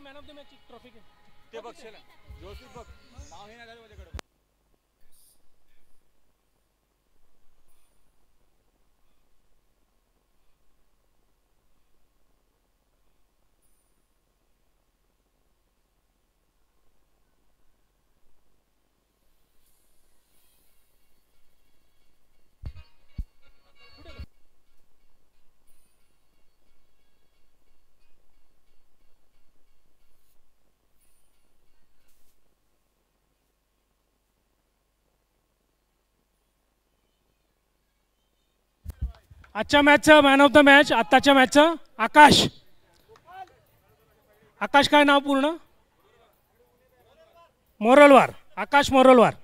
Man of the match trophy ते बघशील व्यवस्थित बघ नाव हे नाही झालं माझ्याकडे. आजच्या मॅचचं मॅन ऑफ द मॅच आत्ताच्या मॅचचं आकाश. आकाश काय नाव पूर्ण? मोरलवार. आकाश मोरलवार.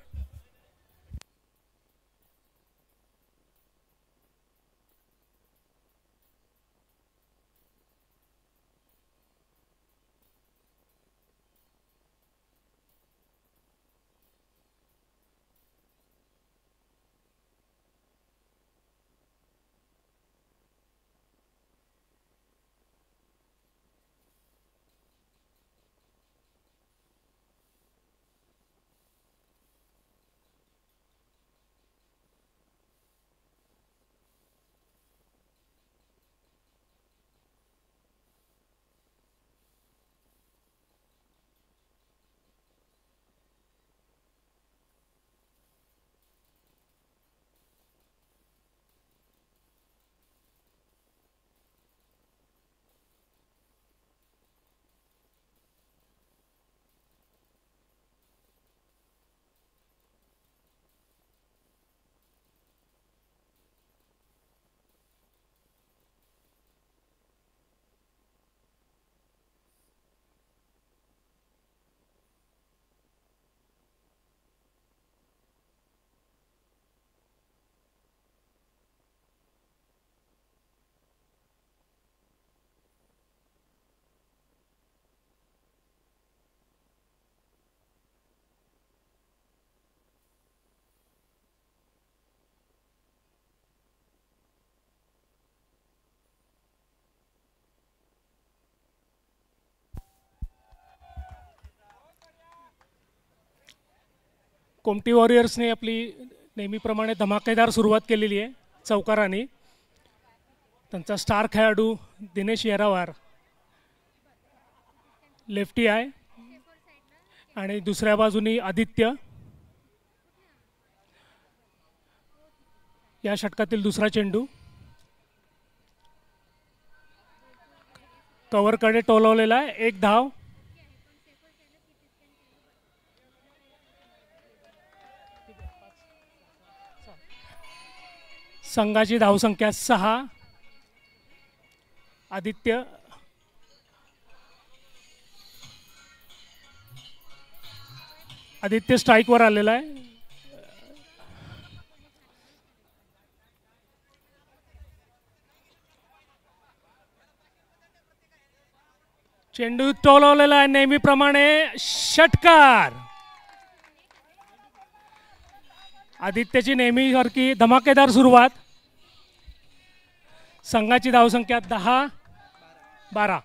कोमटी वॉरियर्सने आपली नेहमीप्रमाणे धमाकेदार सुरुवात केलेली आहे चौकारांनी. त्यांचा स्टार खेळाडू दिनेश येरावार लेफ्टी आहे आणि दुसऱ्या बाजूनी आदित्य. या षटकातील दुसरा चेंडू कव्हरकडे टोलवलेला आहे. एक धाव. संघाची धावसंख्या 6. आदित्य स्ट्राईकवर आलेला आहे. चेंडू टोलवलेला आहे नेहमीप्रमाणे. षटकार. आदित्यची नेहमीसारखी धमाकेदार सुरुवात. संघाची धावसंख्या 10-12.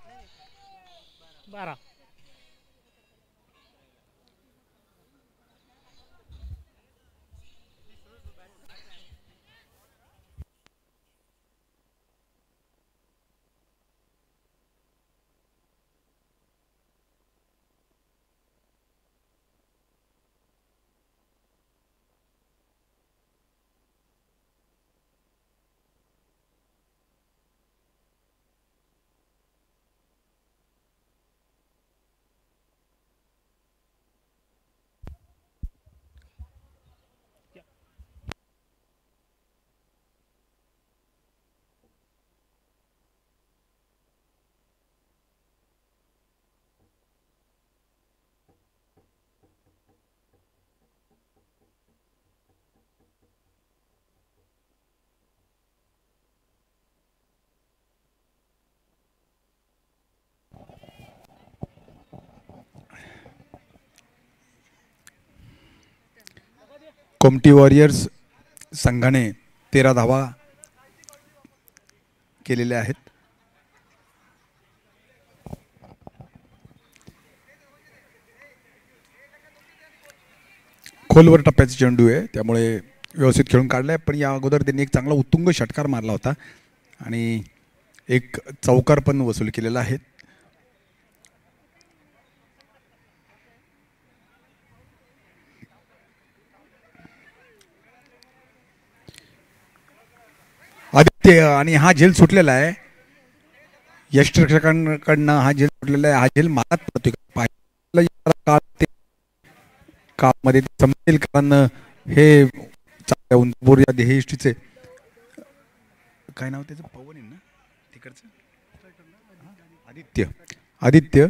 कोमटी वॉरियर्स संघाने 13 धावा केलेल्या आहेत. खोलवर टप्प्याचा चेंडू आहे, त्यामुळे व्यवस्थित खेळून काढला आहे. पण या अगोदर त्यांनी एक चांगला उत्तुंग षटकार मारला होता आणि एक चौकार पण वसूल केलेला आहे. आदित्य आणि हा झेल सुटलेला आहे. यष्टरक्षकांकडनं हा झेल सुटलेला आहे. हा झेल मारत पडतोय काळामध्ये समजेल, कारण हे उंचबोर या देहष्टीचे काय नाव त्याचं, पवन आहे ना तिकडचं, आदित्य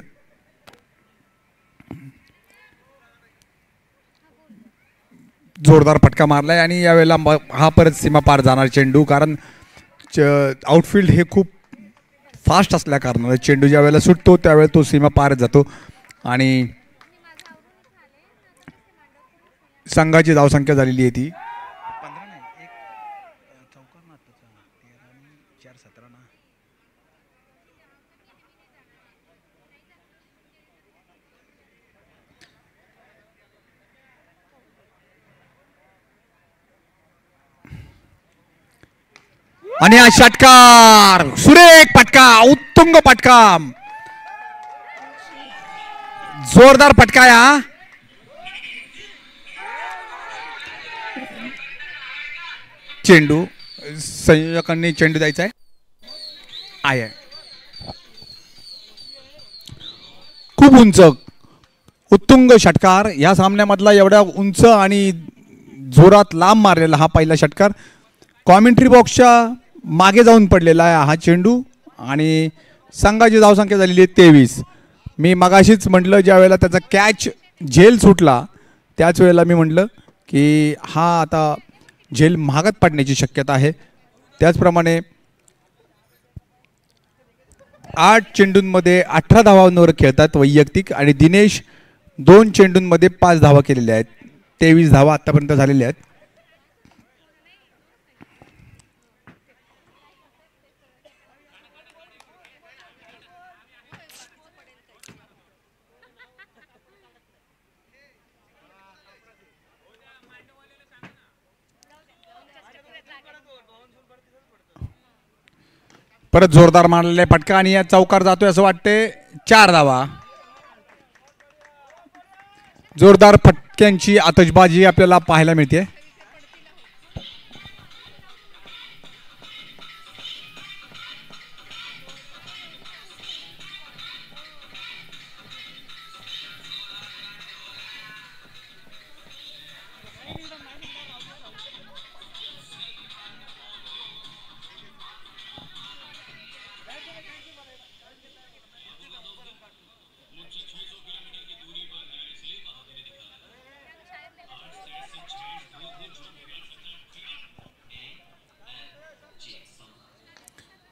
जोरदार फटका मारलाय आणि यावेळेला हा परत सीमा पार जाणार चेंडू, कारण आउटफील्ड हे खूप फास्ट असल्या कारणाने चेंडू ज्या वेळेला सुटतो त्यावेळेला तो सीमा पार जातो आणि संघाची धावसंख्या झालेली आहे ती 15 नाही, एक चौकार ना 13 आणि 4 17 ना. आणि हा षटकार, सुरेख फटका, उत्तुंग फटका, जोरदार फटका. या चेंडू संयोजकांनी चेंडू द्यायचा आहे. खूप उंच उत्तुंग षटकार, या सामन्यामधला एवढ्या उंच आणि जोरात लांब मारलेला हा पहिला षटकार. कॉमेंट्री बॉक्सच्या मागे जाऊन पडलेला आहे हा चेंडू आणि संघाची धावसंख्या झालेली आहे 23. मी मगाशीच म्हटलं, ज्या वेळेला त्याचा कॅच झेल सुटला त्याच वेळेला मी म्हटलं की हा आता झेल महागात पडण्याची शक्यता आहे. त्याचप्रमाणे 8 चेंडूंमध्ये 18 धावांवर खेळतात वैयक्तिक आणि दिनेश 2 चेंडूंमध्ये 5 धावा केलेल्या आहेत. 23 धावा आतापर्यंत झालेल्या आहेत. परत जोरदार मारलेला फटका आणि या चौकार जातोय असं वाटते. 4 धावा. जोरदार फटक्यांची आतषबाजी आपल्याला पाहायला मिळते.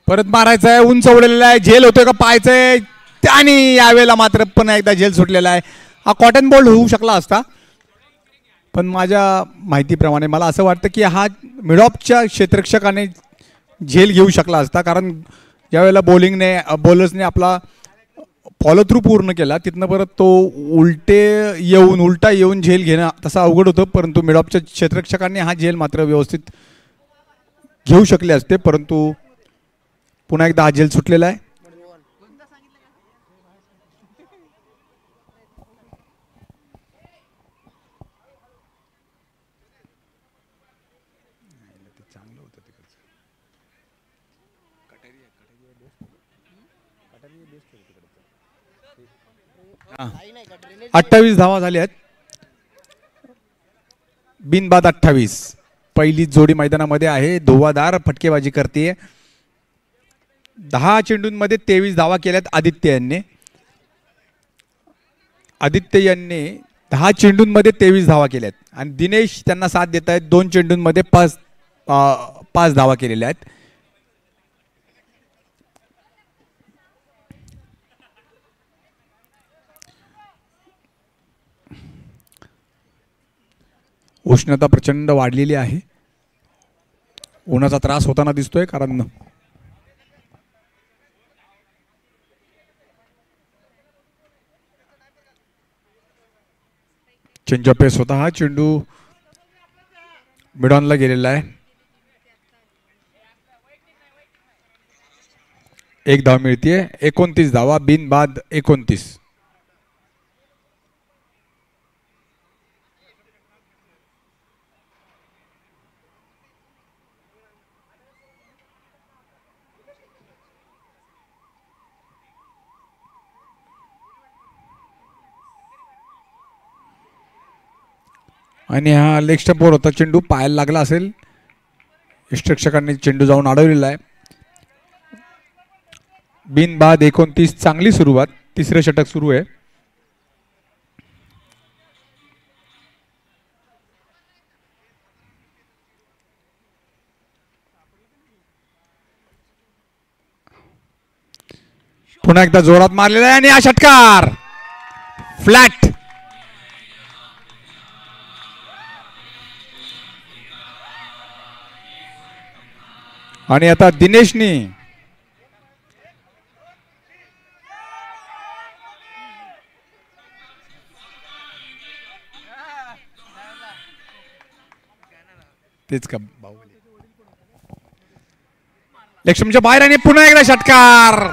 परत मारायचं आहे, उंच उडलेला आहे, झेल होतोय का पाहायचंय आणि यावेळेला मात्र पुन्हा एकदा झेल सुटलेला आहे. हा कॉटन बॉल होऊ शकला असता, पण माझ्या माहितीप्रमाणे मला असं वाटतं की हा मिडॉपच्या क्षेत्ररक्षकाने झेल घेऊ शकला असता, कारण ज्यावेळेला बॉलर्सने आपला फॉलो थ्रू पूर्ण केला तिथनं परत तो उलटा येऊन झेल घेणं तसं अवघड होतं, परंतु मिडॉपच्या क्षेत्ररक्षकांनी हा झेल मात्र व्यवस्थित घेऊ शकले असते, परंतु पुन्हा एकदा हा झेल सुटलेला आहे. हा. 28 धावा झाल्या आहेत. बिनबाद 28. पहिली जोडी मैदानामध्ये आहे, धुवाधार फटकेबाजी करते. 10 चेंडूंमध्ये 23 धावा केल्यात आदित्य यांनी 10 चेंडूंमध्ये 23 धावा केल्यात आणि दिनेश त्यांना साथ देत आहेत. 2 चेंडूंमध्ये 5 धावा केलेल्या आहेत. उष्णता प्रचंड वाढलेली आहे. उन्हाचा त्रास होताना दिसतोय, कारण चेंज ऑफ पेस होता हा चेंडू मिडॉनला गेलेला आहे. एक धाव मिळतीये. 29 धावा बिनबाद 29. आणि हा लेग स्टंपवर होता चेंडू, पायाला लागला असेल. यष्टिरक्षकांनी चेंडू जाऊन अडवलेला आहे. बिनबाद 29. चांगली सुरुवात. तिसरं षटक सुरू आहे. पुन्हा एकदा जोरात मारलेला आहे आणि हा षटकार फ्लॅट. आणि आता दिनेशनी तेच का बाहुबली लक्ष्मीच्या बाहेर आणि पुन्हा एकदा षटकार.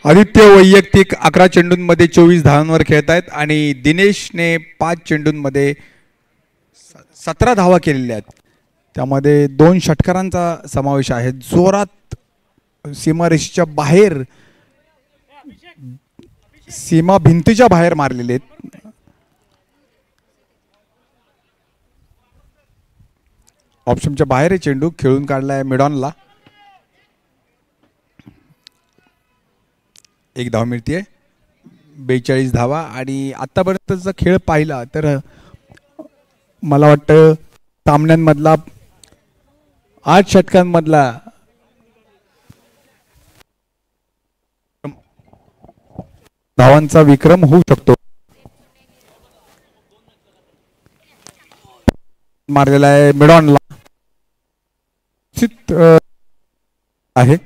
आदित्य वैयक्तिक 11 चेंडूंमध्ये 24 धावांवर खेळत आहेत आणि दिनेशने 5 चेंडूंमध्ये 17 धावा केलेल्या आहेत. त्यामध्ये 2 षटकारांचा समावेश आहे. जोरात सीमारेषेच्या बाहेर, सीमा भिंतीच्या बाहेर मारलेले आहेत. ऑप्शनच्या बाहेर चेंडू खेळून काढलाय मिडॉनला. एक धाव मिळतीये. 42 धावा. आणि आतापर्यंतचा खेळ पाहिला तर मला वाटतं सामन्यांमधला 8 षटकांमधला धावांचा विक्रम होऊ शकतो. मारलेला आहे मिडॉनला आहे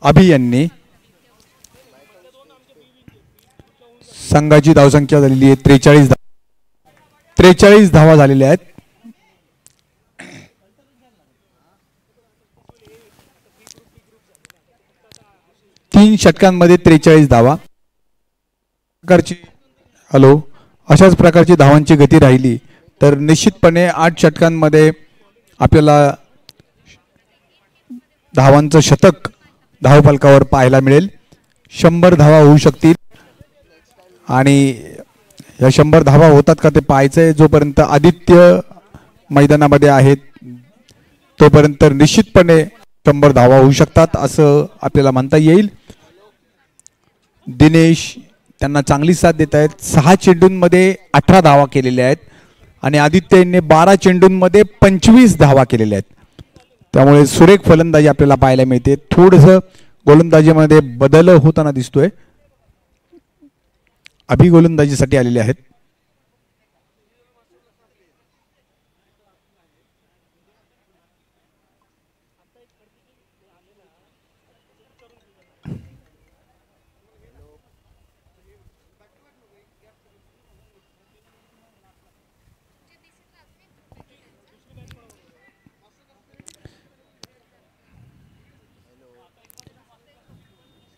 अभि यांनी. संघाची धावसंख्या झालेली आहे 43 धावा झालेल्या आहेत. तीन षटकांमध्ये 43 धावा. अशाच प्रकारची धावांची गती राहिली तर निश्चितपणे 8 षटकांमध्ये आपल्याला धावांचं शतक धावफलकावर पाहायला मिळेल. 100 धावा होऊ शकतील आणि या 100 धावा होतात का ते पाहायचंय. जोपर्यंत आदित्य मैदानामध्ये आहेत तोपर्यंत निश्चितपणे 100 धावा होऊ शकतात असं आपल्याला म्हणता येईल. दिनेश त्यांना चांगली साथ देत आहेत. 6 चेंडूंमध्ये 18 धावा केलेल्या आहेत आणि आदित्यने 12 चेंडूंमध्ये 25 धावा केलेल्या आहेत. त्यामुळे सुरेख फलंदाजी आपल्याला पाहायला मिळते. थोडंसं गोलंदाजीमध्ये बदल होताना दिसतोय. अभि गोलंदाजीसाठी आलेले आहेत.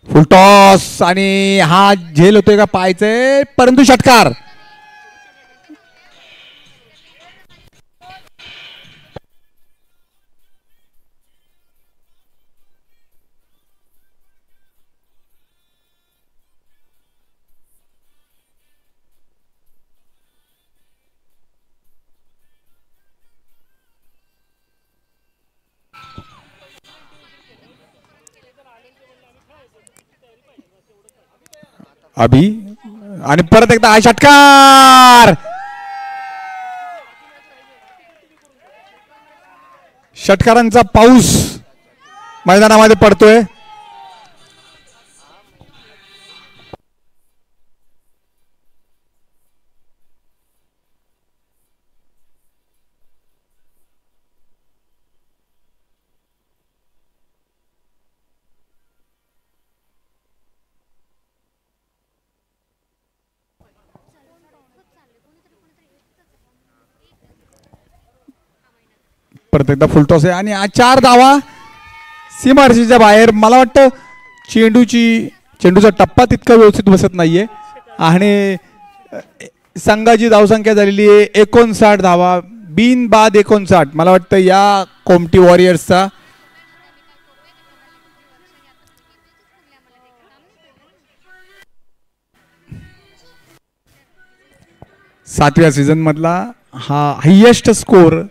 फुलटॉस आणि हा झेल होतोय का पाहायचंय परंतु षटकार. अभि आणि परत एकदा हा षटकार. षटकारांचा पाऊस मैदानामध्ये पडतोय. परत एकदा फुलटॉस आहे आणि 4 धावा सीमारेषेच्या बाहेर. मला वाटतं चेंडूचा टप्पा तितका व्यवस्थित बसत नाहीये आणि संघाची धावसंख्या झालेली आहे 59 धावा. बिन बाद 59. मला वाटतं या कोमटी वॉरियर्सचा सातव्या सीझन मधला हा हायेस्ट स्कोर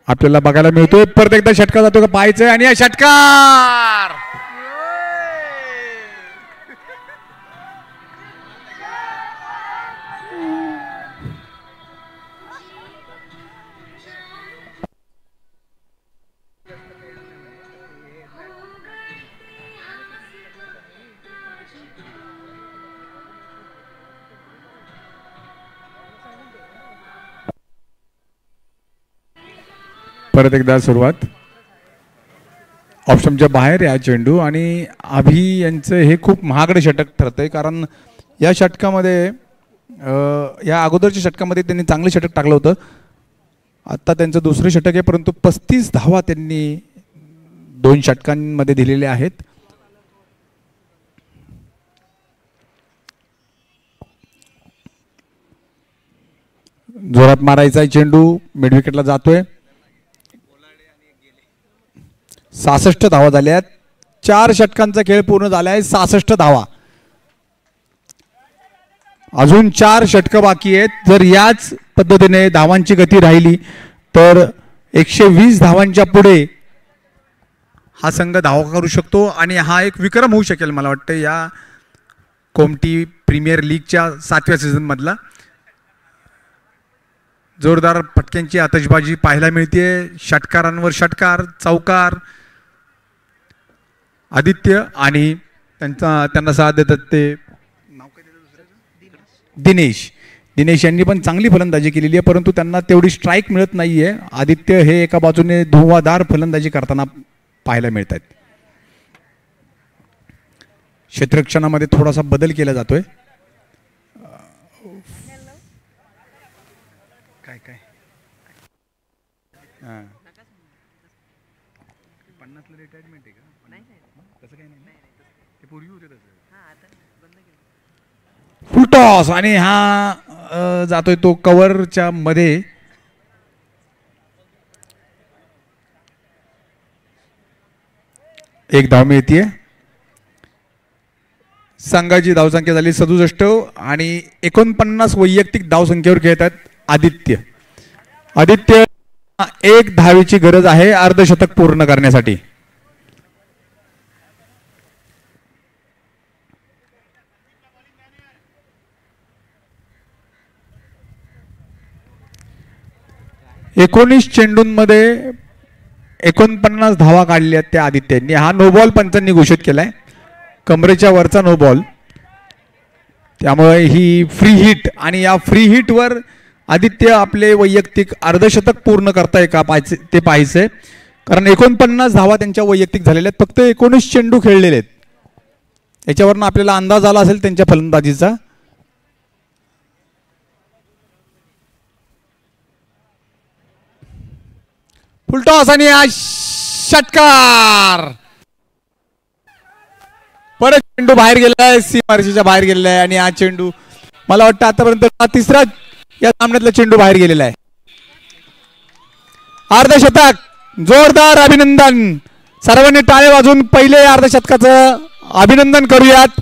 आपल्याला बघायला मिळतोय. परत एकदा षटकार जातो का पाहायचंय आणि या षटकार परत एकदा सुरुवात. ऑप्शनच्या बाहेर या चेंडू आणि अभि यांचं हे खूप महागडे षटक ठरतंय कारण या षटकामध्ये या अगोदरच्या षटकामध्ये त्यांनी चांगले षटक टाकलं होतं. आता त्यांचं दुसरं षटक आहे परंतु 35 धावा त्यांनी 2 षटकांमध्ये दिलेले आहेत. जोरात मारायचा चेंडू मिड विकेटला जातोय. 66 धावा झाल्यात. 4 षटकांचा खेळ पूर्ण झालाय. 66 धावा. अजून 4 षटकं बाकी आहेत. जर याच पद्धतीने धावांची गती राहिली तर 120 धावांच्या पुढे हा संघ धावा करू शकतो आणि हा एक विक्रम होऊ शकेल मला वाटतं या कोमटी प्रीमियर लीगच्या 7व्या सीझन मधला. जोरदार फटक्यांची आतषबाजी पाहायला मिळते. षटकारांवर षटकार, चौकार. आदित्य आणि त्यांना साथ देतात ते दिनेश यांनी पण चांगली फलंदाजी केलेली आहे परंतु त्यांना तेवढी स्ट्राईक मिळत नाहीये. आदित्य हे एका बाजूने धुवाधार फलंदाजी करताना पाहायला मिळत आहेत. क्षेत्ररक्षणामध्ये थोडासा बदल केला जातोय. काय काय 50 रिटायरमेंट आहे का? तसं काही नाही. ते पूर्वी होते तसं. फुल टॉस आणि हा जातोय तो कव्हरच्या मध्ये. एक धाव मिळतीये. संघाची धावसंख्या झाली 67 आणि 49 वैयक्तिक धावसंख्येवर खेळतात आदित्य. एक धावेची गरज आहे अर्धशतक पूर्ण करण्यासाठी. एकोणीस चेंडूंमध्ये 49 धावा काढल्या त्या आदित्यांनी. हा नो बॉल पंचांनी घोषित केलाय. कमरेच्या वरचा नो बॉल. त्यामुळे ही फ्री हिट आणि या फ्री हिट वर आदित्य आपले वैयक्तिक अर्धशतक पूर्ण करताय का ते पाहायचंय कारण 49 धावा त्यांच्या वैयक्तिक झालेल्या आहेत. फक्त 19 चेंडू खेळलेले आहेत. याच्यावरनं आपल्याला अंदाज आला असेल त्यांच्या फलंदाजीचा. फुलटॉस आणि षटकार. परत चेंडू बाहेर गेलाय. सीमारेषेच्या बाहेर गेलेला आहे आणि हा चेंडू मला वाटतं आतापर्यंत तिसरा या सामन्यातला चेंडू बाहेर गेलेला आहे. अर्धशतक. जोरदार अभिनंदन. सर्वांनी टाळे वाजून पहिले अर्धशतकाचं अभिनंदन करूयात.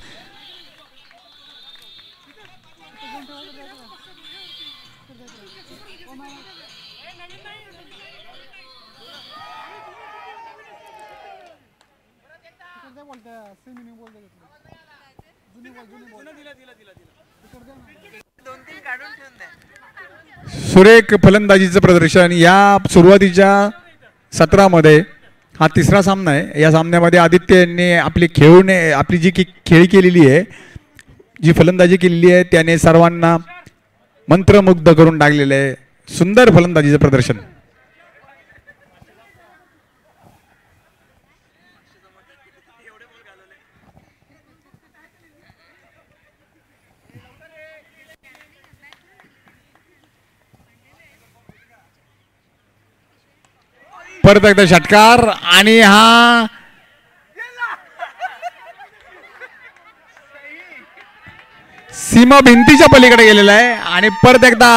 सुरेख फलंदाजीचं प्रदर्शन या सुरुवातीच्या सत्रामध्ये. हा तिसरा सामना आहे. या सामन्यामध्ये आदित्य यांनी आपली जी खेळी केलेली आहे, जी फलंदाजी केलेली आहे, त्याने सर्वांना मंत्रमुग्ध करून टाकलेलं आहे. सुंदर फलंदाजीचं प्रदर्शन. परत एकदा षटकार आणि हा सीमा भिंतीच्या पलीकडे गेलेला आहे आणि परत एकदा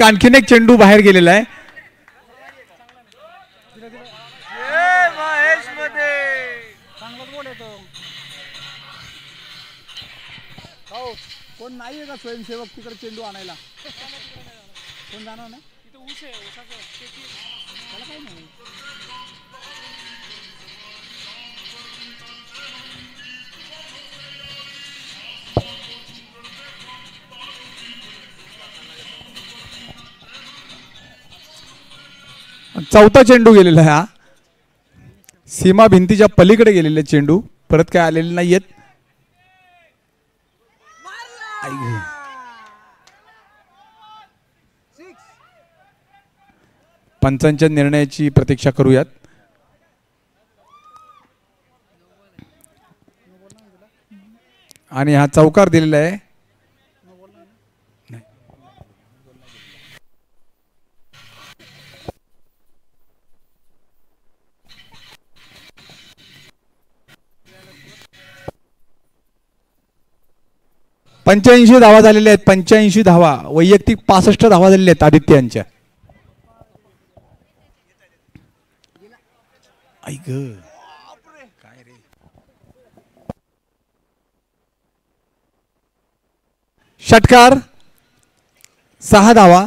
आणखीन एक चेंडू बाहेर गेलेला आहे. कोण नाहीये का स्वयंसेवक तिकडे चेंडू आणायला? कोण जाणार नाही? चौथा चेंडू गेलेला आहे. हा सीमा भिंतीच्या पलीकडे गेलेले चेंडू परत काय आलेले नाहीयेत. पंचांच्या निर्णयाची प्रतीक्षा करूयात. आणि हा चौकार दिलेला आहे. पंच्याऐंशी धावा झालेल्या आहेत. 85 धावा, वैयक्तिक 65 धावा झालेल्या आहेत आदित्य यांच्या. ऐक काय रे, षटकार 6 धावा.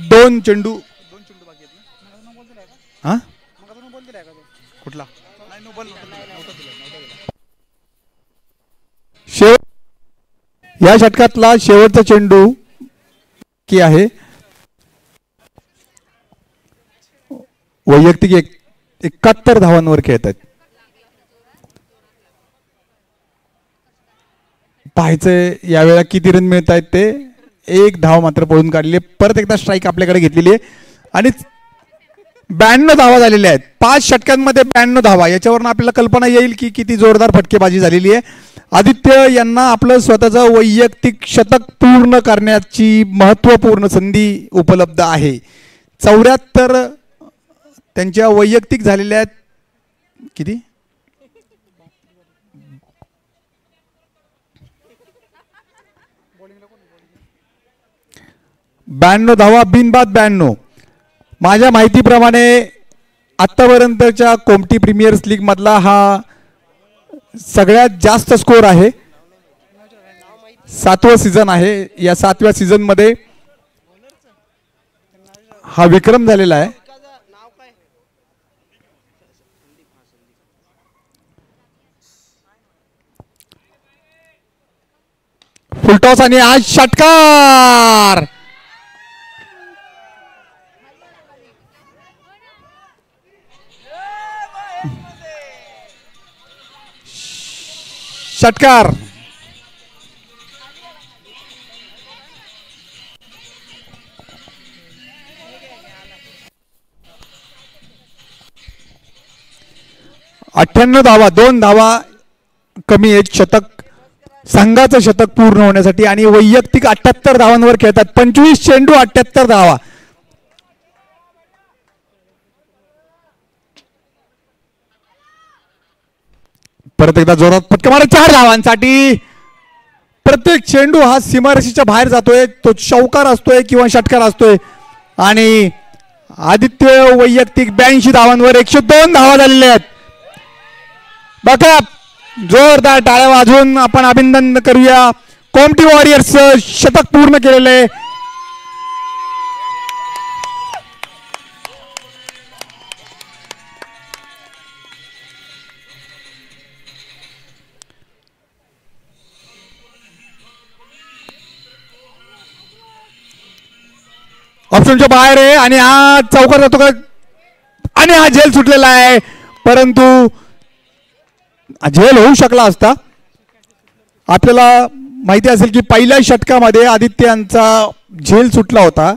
दोन चेंडू बाकी आहेत. हा कुठला या षटकातला शेवटचा चेंडू की आहे. वैयक्तिक 71 धावांवर खेळतात. पाहायचंय यावेळेला किती रन मिळत आहेत ते. 1 धाव मात्र पळून काढली. परत एकदा स्ट्राईक आपल्याकडे घेतलेली आहे आणि 92 धावा झालेल्या आहेत. 5 षटकांमध्ये 92 धावा. याच्यावरून आपल्याला कल्पना येईल की किती जोरदार फटकेबाजी झालेली आहे. आदित्य यांना आपलं स्वतःचं वैयक्तिक शतक पूर्ण करण्याची महत्त्वपूर्ण संधी उपलब्ध आहे. 74 त्यांच्या वैयक्तिक झालेल्या आहेत. किती 92 धावा बिनबाद 92. माझ्या माहितीप्रमाणे आतापर्यंतच्या कोमटी प्रीमियर्स लीग मधला हा सगळ्यात जास्त स्कोर आहे. 7वं सीझन आहे. या 7व्या सीझन मध्ये हा विक्रम झालेला आहे. फुलटॉस आणि आज षटकार. षटकार अठ्ठ्याण्णव धावा. 2 धावा कमी आहेत शतक संघाचं शतक पूर्ण होण्यासाठी. आणि वैयक्तिक 78 धावांवर खेळतात. 25 चेंडू 78 धावा. परत एकदा जोरात फटका मारा 4 धावांसाठी. प्रत्येक चेंडू हा सीमारेषेच्या बाहेर जातोय. तो चौकार असतोय किंवा षटकार असतोय. आणि आदित्य वैयक्तिक 82 धावांवर 102 धावा झालेल्या आहेत. बघा जोरदार टाळ्या वाजवून आपण अभिनंदन करूया. कोमटी वॉरियर्स शतक पूर्ण केलेले. ऑप्शनच्या बाहेर आहे आणि हा चौकार जातो का आणि हा झेल सुटलेला आहे, परंतु झेल होऊ शकला असता. आपल्याला माहिती असेल की पहिल्या षटकामध्ये आदित्य यांचा झेल सुटला होता.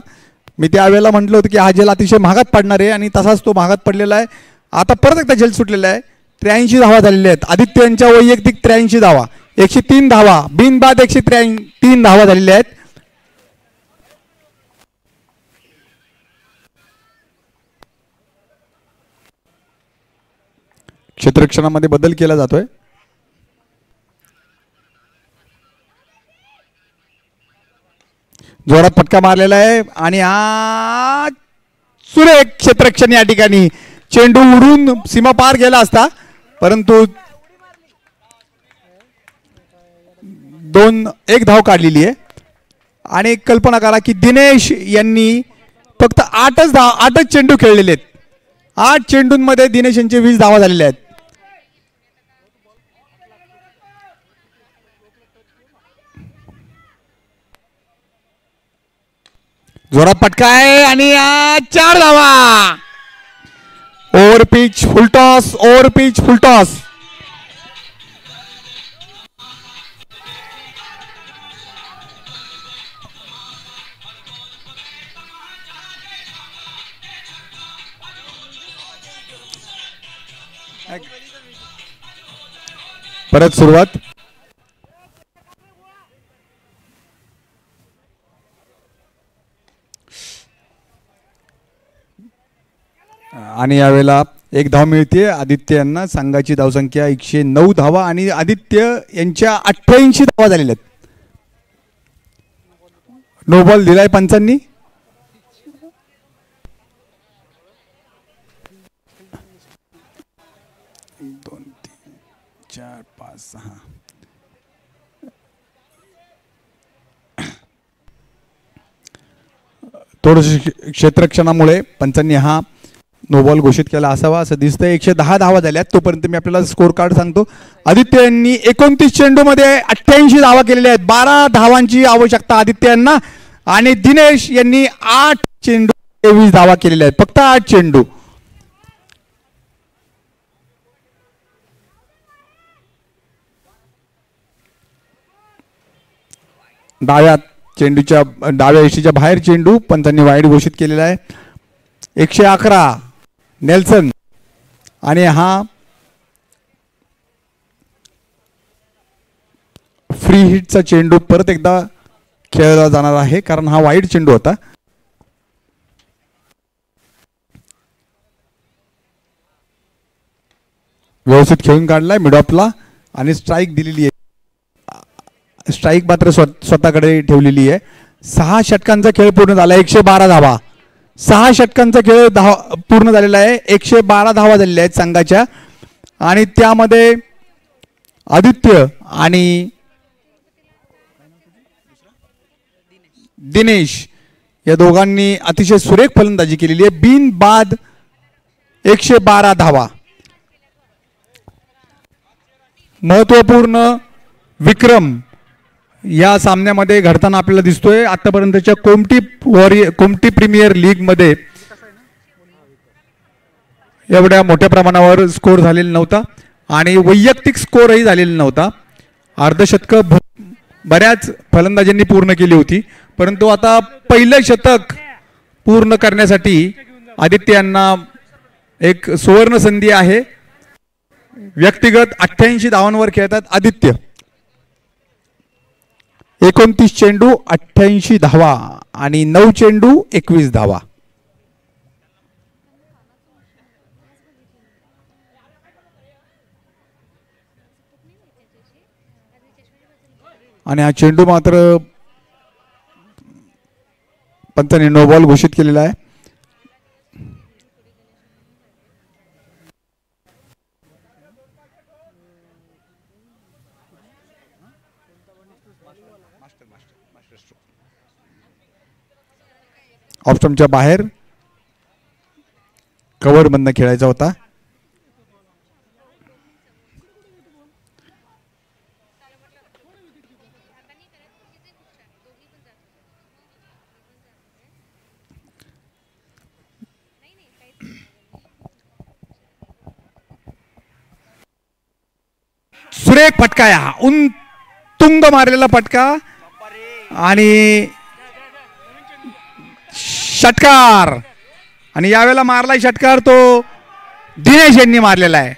मी त्यावेळेला म्हटलं होतं की हा झेल अतिशय महागात पडणार आहे आणि तसाच तो महागात पडलेला आहे. आता परत एकदा झेल सुटलेला आहे. 83 धावा झालेल्या आहेत आदित्य यांच्या वैयक्तिक. 83 धावा, 103 धावा, बिनबाद 103 धावा झालेल्या आहेत. क्षेत्ररक्षणामध्ये बदल केला जातोय. जोरात फटका मारलेला आहे आणि हा सुरेख क्षेत्ररक्षण. या ठिकाणी चेंडू उडून सीमा पार गेला असता, परंतु 2-1 धाव काढलेली आहे. आणि कल्पना करा की दिनेश यांनी फक्त 8च चेंडू खेळलेले आहेत. 8 चेंडूंमध्ये दिनेश यांचे 20 धावा झालेल्या आहेत. जोरात फटका आहे आणि 4 धावा. Over pitch full toss, over pitch full toss. परत सुरुवात. आणि यावेळेला 1 धाव मिळते आदित्य यांना. संघाची धावसंख्या 109 धावा आणि आदित्य यांच्या 88 धावा झालेल्या आहेत. नो बॉल दिलाय पंचांनी. दोन, तीन, चार, पाच, सहा. थोडस क्षेत्ररक्षणामुळे पंचांनी हा नो बॉल घोषित केला असावा असं दिसतंय. 110 धावा झाल्यात. तोपर्यंत मी आपल्याला स्कोर कार्ड सांगतो. आदित्य यांनी 29 चेंडूमध्ये 88 धावा केलेल्या आहेत. 12 धावांची आवश्यकता आदित्य यांना. आणि दिनेश यांनी 8 चेंडू 23 धावा केलेल्या आहेत. फक्त 8 चेंडू. डाव्या यष्टीच्या बाहेर चेंडू पंचांनी वाईड घोषित केलेला आहे. 111 नेल्सन. आणि हा फ्री हिटचा चेंडू परत एकदा खेळला जाणार आहे कारण हा वाईड चेंडू होता. व्यवस्थित खेळून काढलाय मिड ऑफला आणि स्ट्राईक दिलेली आहे. स्ट्राईक मात्र स्वतःकडे ठेवलेली आहे. 6 षटकांचा खेळ पूर्ण झाला. 112 धावा. 6 षटकांचा खेळ पूर्ण झालेला आहे. 112 धावा झालेल्या आहेत संघाच्या. आणि त्यामध्ये आदित्य आणि दिनेश या दोघांनी अतिशय सुरेख फलंदाजी केलेली आहे. बिनबाद 112 धावा. महत्वपूर्ण विक्रम या सामन्यामध्ये घडताना आपल्याला दिसतोय. आतापर्यंतच्या कोमटी प्रीमियर लीग मध्ये एवढ्या मोठ्या प्रमाणावर स्कोर झालेला नव्हता आणि वैयक्तिक स्कोरही झालेला नव्हता. अर्धशतक बऱ्याच फलंदाजांनी पूर्ण केली होती, परंतु आता पहिलं शतक पूर्ण करण्यासाठी आदित्य यांना एक सुवर्ण संधी आहे. व्यक्तिगत 88 धावांवर खेळतात आदित्य. 29 चेंडू 88 धावा आणि 9 चेंडू 21 धावा. आणि हा चेंडू मात्र पंचांनी नो बॉल घोषित केलेला आहे. ऑफ स्टंपच्या बाहेर कव्हर मधनं खेळायचा होता. सुरेख फटका आहे हा, तुंग मारलेला फटका आणि षटकार. आणि यावेळेला मारलाय षटकार तो दिनेश यांनी मारलेला आहे.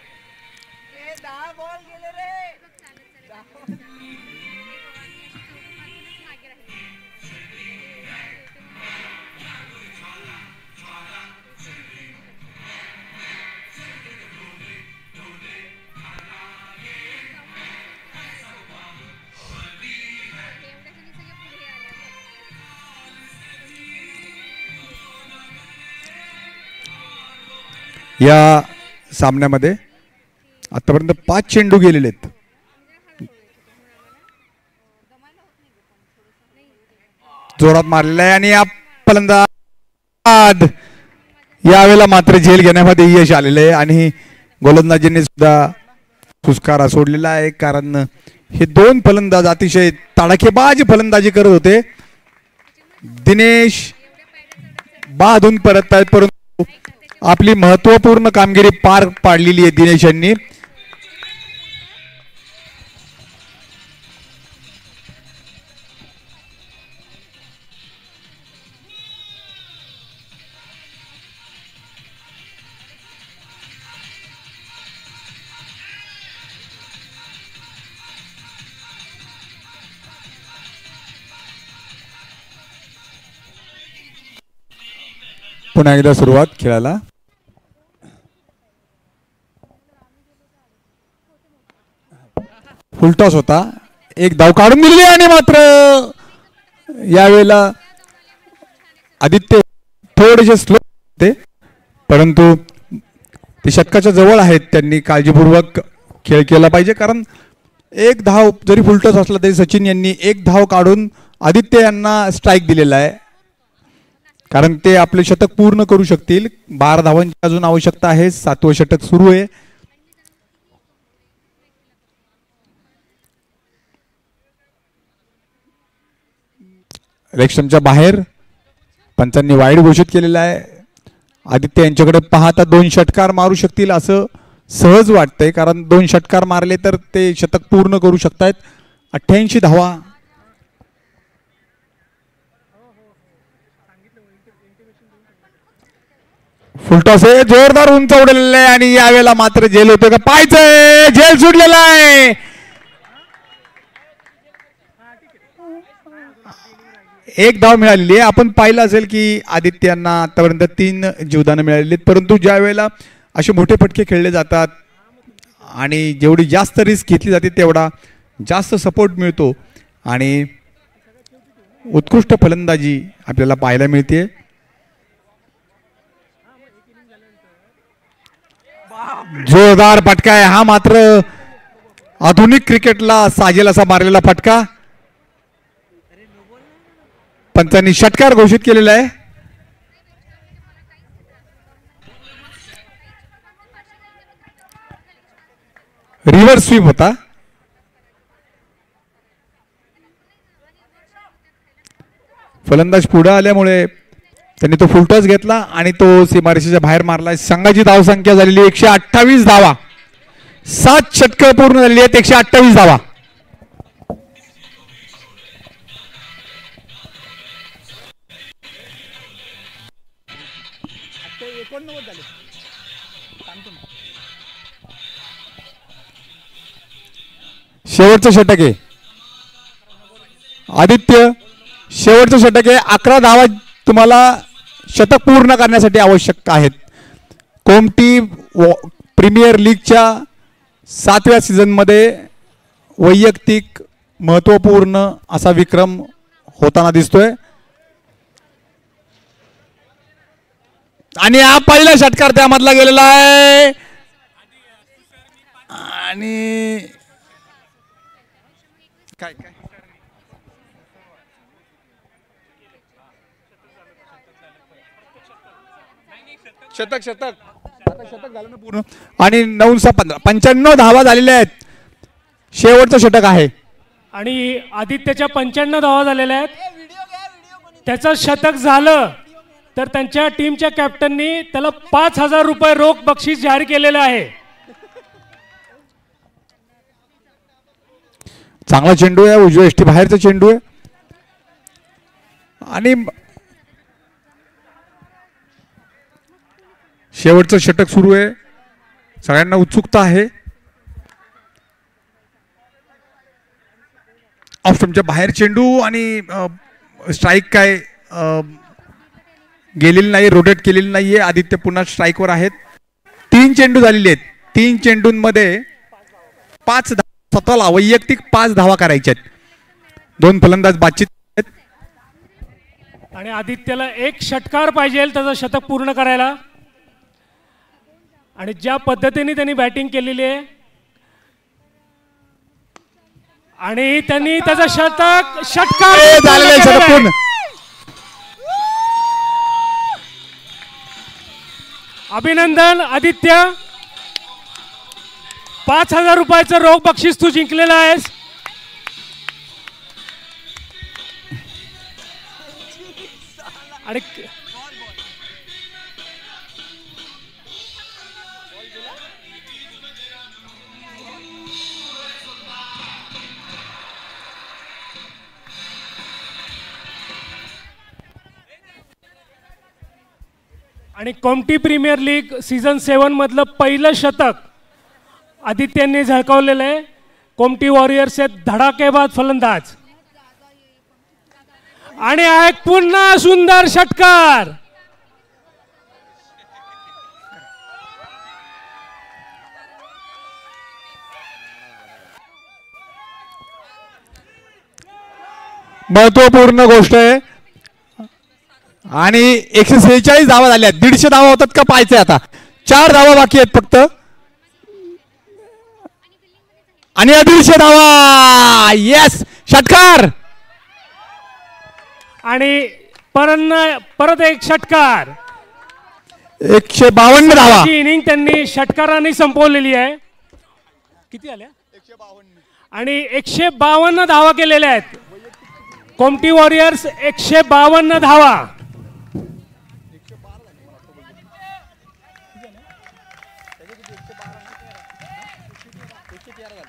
या सामन्यामध्ये आतापर्यंत 5 चेंडू गेलेले आहेत. जोरात मारलेला आहे आणि या फलंदाज यावेळेला मात्र झेल घेण्यामध्ये यश आलेलं आहे आणि गोलंदाजींनी सुद्धा फुसकारा सोडलेला आहे, कारण हे 2 फलंदाज अतिशय तडाखेबाज फलंदाजी करत होते. दिनेश बाधून परत आहेत, परंतु आपली महत्वपूर्ण कामगिरी पार पाडलेली आहे दिनेश यांनी. पुन्हा एकदा सुरुवात खेळायला. फुलटॉस होता, एक धाव काढून दिली आणि मात्र यावेळेला आदित्य थोडेसे स्लो होते, परंतु ते षटकाच्या जवळ आहेत. त्यांनी काळजीपूर्वक खेळ केला पाहिजे, कारण एक धाव जरी फुलटॉस असला तरी सचिन यांनी एक धाव काढून आदित्य यांना स्ट्राईक दिलेला आहे, कारण ते आपले शतक पूर्ण करू शकतील. 12 धावांची अजून आवश्यकता आहे. 7वं षटक सुरू आहे. इलेक्शनच्या बाहेर पंचांनी वाईड घोषित केलेला आहे. आदित्य यांच्याकडे पाहता 2 षटकार मारू शकतील असं सहज वाटतंय, कारण 2 षटकार मारले तर ते शतक पूर्ण करू शकतायत. 88 धावा. फुलटॉस आहे, जोरदार उंच उडलेलं आहे आणि यावेळेला मात्र झेल होतो का पाहायचंय. झेल सुटलेला आहे. एक धाव मिळालेली आहे. आपण पाहिलं असेल की आदित्य यांना आतापर्यंत 3 जीवदानं मिळालेली आहेत, परंतु ज्या वेळेला असे मोठे फटके खेळले जातात आणि जेवढी जास्त रिस्क घेतली जाते तेवढा जास्त सपोर्ट मिळतो आणि उत्कृष्ट फलंदाजी आपल्याला पाहायला मिळते. जोरदार फटका आहे हा, मात्र आधुनिक क्रिकेटला साजेल असा मारलेला फटका. पंचांनी षटकार घोषित केलेला आहे. रिव्हर्स स्वीप होता. फलंदाज पुढे आल्यामुळे त्यांनी तो फुलटॉस घेतला आणि तो सीमारेषेच्या बाहेर मारला. संघाची धावसंख्या झालेली 128 धावा. 7 षटकं पूर्ण झालेली आहेत. 128 धावा. शेवटचं षटक आहे आदित्य. शेवटचं षटक आहे. 11 धावा तुम्हाला शतक पूर्ण करण्यासाठी आवश्यक आहेत. कोमटी प्रीमियर लीगच्या 7व्या सीझनमध्ये वैयक्तिक महत्वपूर्ण असा विक्रम होताना दिसतोय आणि हा पहिला षटकार त्यामधला गेलेला आहे आणि काय काय शतक आता शतक झालं ना पूर्ण आणि 9-15 95 धावा झालेल्या आहेत. शेवटचं षटक आहे आणि आदित्यच्या 95 धावा झालेल्या आहेत. त्याचं शतक झालं तर त्यांच्या टीमच्या कॅप्टननी त्याला 5000 रुपये रोख बक्षीस जाहीर केलेलं आहे. चांगला चेंडू आहे, उजव्या यष्टी बाहेरचा चेंडू आहे आणि शेवटचं षटक सुरू आहे. सगळ्यांना उत्सुकता आहे. ऑफ स्टंपच्या बाहेर चेंडू आणि स्ट्राईक काय गेलेली नाही, रोटेट केलेली नाहीये. आदित्य पुन्हा स्ट्राईकवर आहेत. 3 चेंडू झालेले आहेत. 3 चेंडूंमध्ये 5 स्वतःला वैयक्तिक 5 धावा करायच्या आहेत. 2 फलंदाज बातचीत आहेत आणि आदित्यला 1 षटकार पाहिजे त्याचं शतक पूर्ण करायला. आणि ज्या पद्धतीने त्यांनी बॅटिंग केलेली आहे आणि त्यांनी त्याचं षटकार झालेलं शतक पूर्ण. अभिनंदन आदित्य. 5,000 रुपयाचं रोख बक्षीस तू जिंकलेलं आहेस. आणि आणि कोमटी प्रीमियर लीग सीझन 7 मधलं पहिलं शतक आदित्यांनी झळकावलेलं आहे. कोमटी वॉरियर्स आहेत धडाकेबाज फलंदाज आणि एक पुन्हा सुंदर षटकार. महत्वपूर्ण गोष्ट आहे आणि 146 धावा झाल्या. 150 धावा होतात का पाहायचे आता. 4 धावा बाकी आहेत फक्त आणि 150 धावा. येस षटकार आणि परत एक षटकार. 152 धावा. इनिंग त्यांनी षटकारांनी संपवलेली आहे. किती आल्या? 152 आणि 152 धावा केलेल्या आहेत. कोमटी वॉरियर्स 152 धावा.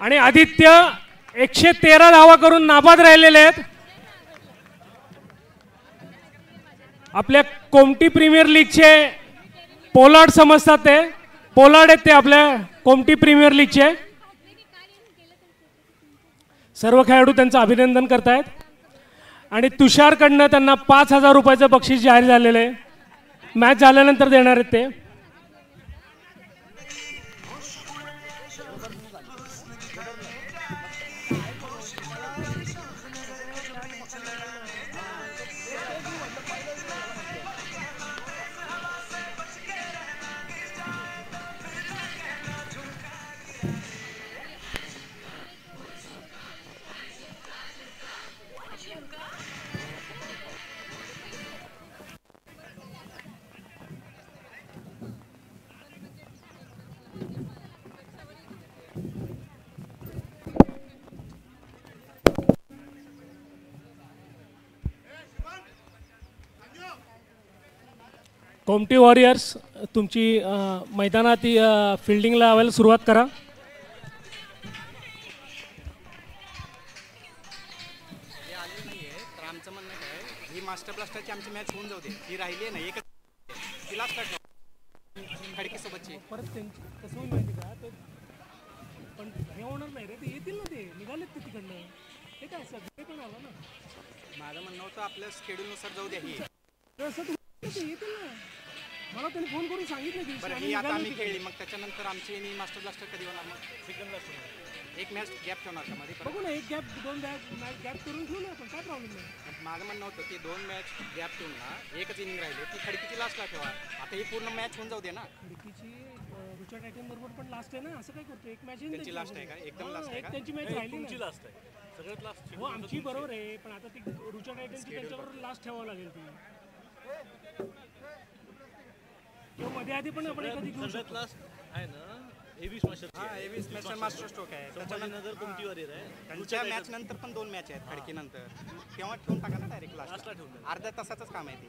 आणि आदित्य 113 धावा करून नाबाद राहिलेले आहेत. आपल्या कोमटी प्रीमियर लीगचे पोलार्ड समजतात ते. पोलार्ड आहेत ते आपल्या कोमटी प्रीमियर लीगचे. सर्व खेळाडू त्यांचं अभिनंदन करतायत आणि तुषारकडनं त्यांना 5,000 रुपयाचं बक्षीस जाहीर झालेलं आहे. मॅच झाल्यानंतर देणार आहेत ते. कोमटी वॉरियर्स तुमची मैदानात फिल्डिंगला लावायला सुरुवात करा. आमचं म्हणणं काय ही मास्टर ब्लास्टरची आमची मॅच होऊन जाऊ दे. ही राहिली ना एकच तिला खडकी सोबतची परत कसं होईल माहिती का ते पण हे होणार नाही रे. ते येतील ना, ते निघालेत ते तिकडनं. हे काय सगळे पण आलं ना. माझं म्हणणं होतं आपल्या शेड्यूलनुसार जाऊ द्या. ही येतील ना. मला त्यांनी फोन करून सांगितलं की बरं ही आता आम्ही खेळली मग त्याच्यानंतर आमची मास्टर ब्लास्टर कधी होणार. मग सेकंडला एक मॅच गॅप ठेवणार का मध्ये. बघू ना, एक गॅप 2 मॅच गॅप करून ठेवू ना आपण. काय प्रॉब्लेम नाही. माझं म्हणणं होतं की 2 मॅच गॅप ठेवून ना एकच इनिंग राहिली ती खडकीची लास्टला ठेवा. आता ही पूर्ण मॅच होऊन जाऊ दे ना. खडकीची रुचा टायटन बरोबर पण लास्ट आहे ना. असं काय करतो. एक मॅच त्यांची लास्ट आहे का एकदम लास्ट आहे का. त्यांची मॅच राहिली तुमची लास्ट आहे सगळ्यात लास्ट. हो आमची बरोबर आहे पण आता ती रुचा टायटनची त्यांच्याबरोबर लास्ट ठेवावं लागेल. ती किंवा मध्ये आधी पण आपण एखादी घेऊ सगळ्यात शकतो. लास्ट आहे ना एव्ही स्मॅशर. हां एव्ही स्मॅशर मास्टर स्ट्रोक आहे. त्याच्यानंतर कोमटी वॉरियर आहे. त्यांच्या मॅच नंतर पण 2 मॅच आहेत खडकीनंतर. तेव्हा ठेवून टाका ना डायरेक्ट लास्टला ठेवून. अर्ध्या तासाचंच काम आहे ते.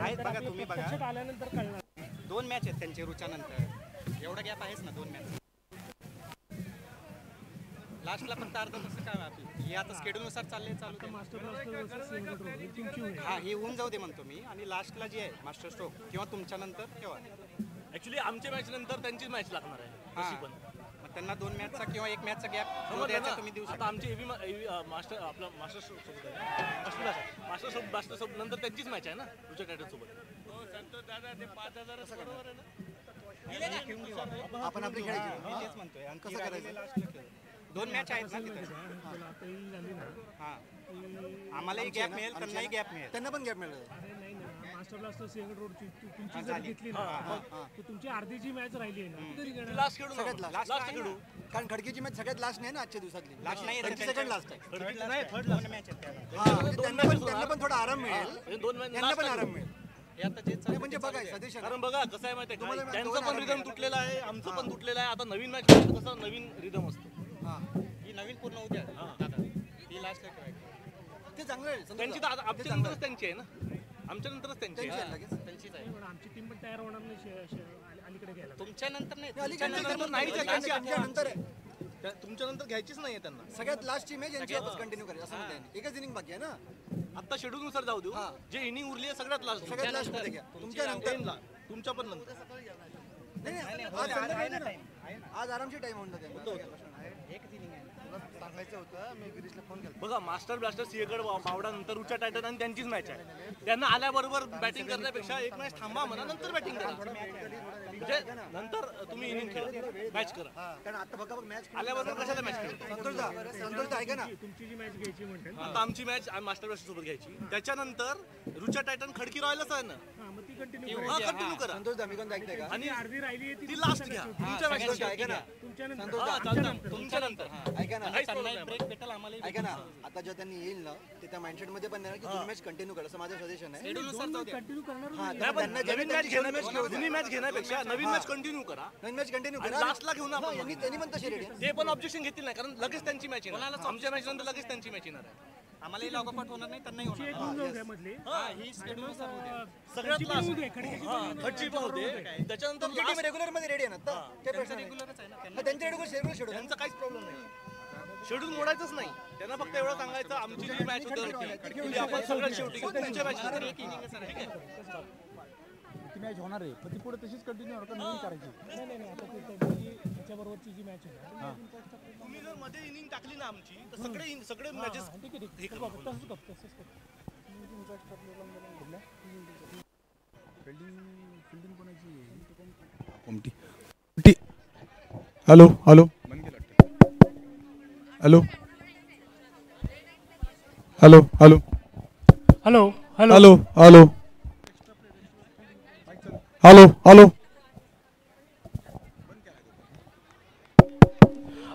आहेत बघा तुम्ही बघा. लक्षात आल्यानंतर कळणार. 2 मॅच आहेत त्यांचे रुच्यानंतर. एवढा गॅप आहेच ना 2 मॅच. लास्टला फक्त अर्धा तास काय आपली हे आता स्केड्यूलनुसार चाललंय चालू दे. हा हे होऊन जाऊ दे म्हणतो मी. आणि लास्टला जी आहे मास्टर स्ट्रोक किंवा तुमच्या नंतर ठेवा. ऍक्च्युली आमच्या मॅच नंतर त्यांचीच मॅच लागणार आहे तशी पण. मग त्यांना 2 मॅचचा किंवा 1 मॅचचा गॅप द्यायचा तुम्ही देऊ आता शकता. आमची मास्टर आपला मास्टर सोबत नंतर त्यांचीच मॅच आहे ना तुझ्या टायटल सोबत. आपण आपली खेळायची मी तेच म्हणतोय. आणि कसं करायचं लास्टला 2 मॅच आहेत ना तिथे. हां आम्हालाही गॅप मिळेल त्यांनाही गॅप मिळेल. त्यांना पण गॅप मिळेल. मास्टर ब्लास्टर सिंहगड रोडची तुमची जर घेतली ना तर तुमची अर्धी जी मॅच राहिली आहे ना ती तरी घेणार. लास्ट खेळू सगळ्यात ना. लास्ट लास्ट खेळू. कारण खडकीची मॅच सगळ्यात लास्ट नाही ना आजच्या दिवसातली. लास्ट नाही सेकंड लास्ट आहे. नाही थर्ड दोन मॅच आहेत त्याला. त्यांना पण थोडा आराम मिळेल. दोन मॅच त्यांना पण आराम मिळेल. हे आता जे नाही, म्हणजे बघा सदेश कारण बघा कसं आहे माहिती आहे तुम्हाला का दोन त्यांचं पण आराम रिदम मिळेल. तुटलेलं आहे आमचं पण तुटलेलं आहे. आता नवीन मॅच कसं नवीन रिदम असतो. ही नवीन पूर्ण होऊ द्या दादा. ही लास्टला ठेवायची. ते चांगलं आहे. त्यांची तर आता आमच्या नंतरच त्यांची आहे ना. आमच्या नंतरच त्यांची त्यांची आहे. आहे लगेच. त्यांचीच आहे. पण आमची टीम पण तयार होणार नाही अलीकडे घ्यायला. तुमच्या नंतर नाही. अलीकडे नंतर नंतर नाहीच आहे, त्यांची आमच्या नंतर आहे. तुमच्या नंतर घ्यायचीच नाहीये त्यांना. सगळ्यात लास्टची मॅच यांची वापस कंटिन्यू करायची असं म्हणते. एकच इनिंग बाकी आहे ना. आता शेड्यूल नुसार जाऊ देऊ. जे इनिंग उरली आहे सगळ्यात लास्ट. सगळ्यात लास्ट मध्ये घ्या. तुमच्या नंतर तुमच्या पण नंतर. नाही आज संध्याकाळी ना. आज आरामची टाइम होऊन जाते. एकच इनिंग आहे. सांगायचं होतं मी गिरीशला फोन केला. बघा मास्टर ब्लास्टर सिंहगड बावडा नंतर उच्चा टायटन आणि त्यांचीच मॅच आहे. त्यांना आल्याबरोबर बॅटिंग करण्यापेक्षा एक मॅच थांबा म्हणा नंतर बॅटिंग करा. म्हणजे नंतर तुम्ही इनिंग खेळा मॅच करा. कारण आता बघा मॅच आल्याबरोबर कशाला मॅच खेळा. संतोष ऐका ना. तुमची जी मॅच घ्यायची म्हणते आता आमची मॅच मास्टर ब्लास्टर सोबत घ्यायची. त्याच्यानंतर रुचा टायटन खडकी रॉयलच आहे ना. मग ती कंटिन्यू कंटिन्यू करा. संतोष मी कोण ऐकते का. आणि अर्धी राहिली आहे ती लास्ट घ्या तुमच्या मॅच ऐका ना. तुमच्या नंतर तुमच्या नंतर ऐका ना. ब्रेक भेटेल आम्हाला. ऐका ना. आता जेव्हा त्यांनी येईल ना ते त्या माइंडसेट मध्ये पण नाही की तुम्ही मॅच कंटिन्यू करा असं माझं सजेशन आहे. कंटिन्यू करणार हा नाही, पण नवीन मॅच घेण्यापेक्षा नवीन मॅच कंटिन्यू करा. नवीन मॅच कंटिन्यू आणि करा. लास्टला घेऊन आपण त्यांनी पण तशी रेडी. ते पण ऑब्जेक्शन घेतील नाही कारण लगेच त्यांची मॅच येणार. आमच्या मॅच नंतर लगेच त्यांची मॅच येणार आहे. आम्हालाही लॉगआउट होणार नाही त्यांनाही होणार. एक होऊन जाऊ द्या मधली ही स्केड्यूलनुसार होऊ द्या. सगळ्यात होऊ दे, खडकीची लास्ट खडची पण होते. त्याच्यानंतर तुमची टीम रेग्युलर मध्ये रेडी आहे ना आता? काही प्रश्न नाही. रेग्युलरच आहे ना. त्यांचे रेग्युलर शेड्यूल त्यांचा काहीच प्रॉब्लेम नाही. शेड्यूल मोडायचंच नाही. त्यांना फक्त एवढं सांगायचं आमची जी मॅच होती आपण सगळ्यात शेवटी घेऊ. तुमच्या मॅच नंतर एक इनिंग ठीक आहे. ती मॅच होणार आहे पण ती पुढे तशीच कंटिन्यू होणार का नवीन करायची. नाही आता ती त्याच्याबरोबरची जी मॅच आहे तुम्ही जर मध्ये इनिंग टाकली ना आमची तर सगळे मॅचेस ठीक आहे तसंच करतो. फिल्डिंग कोणाची कोमटी hello hello hello hello hello hello hello hello hello hello hello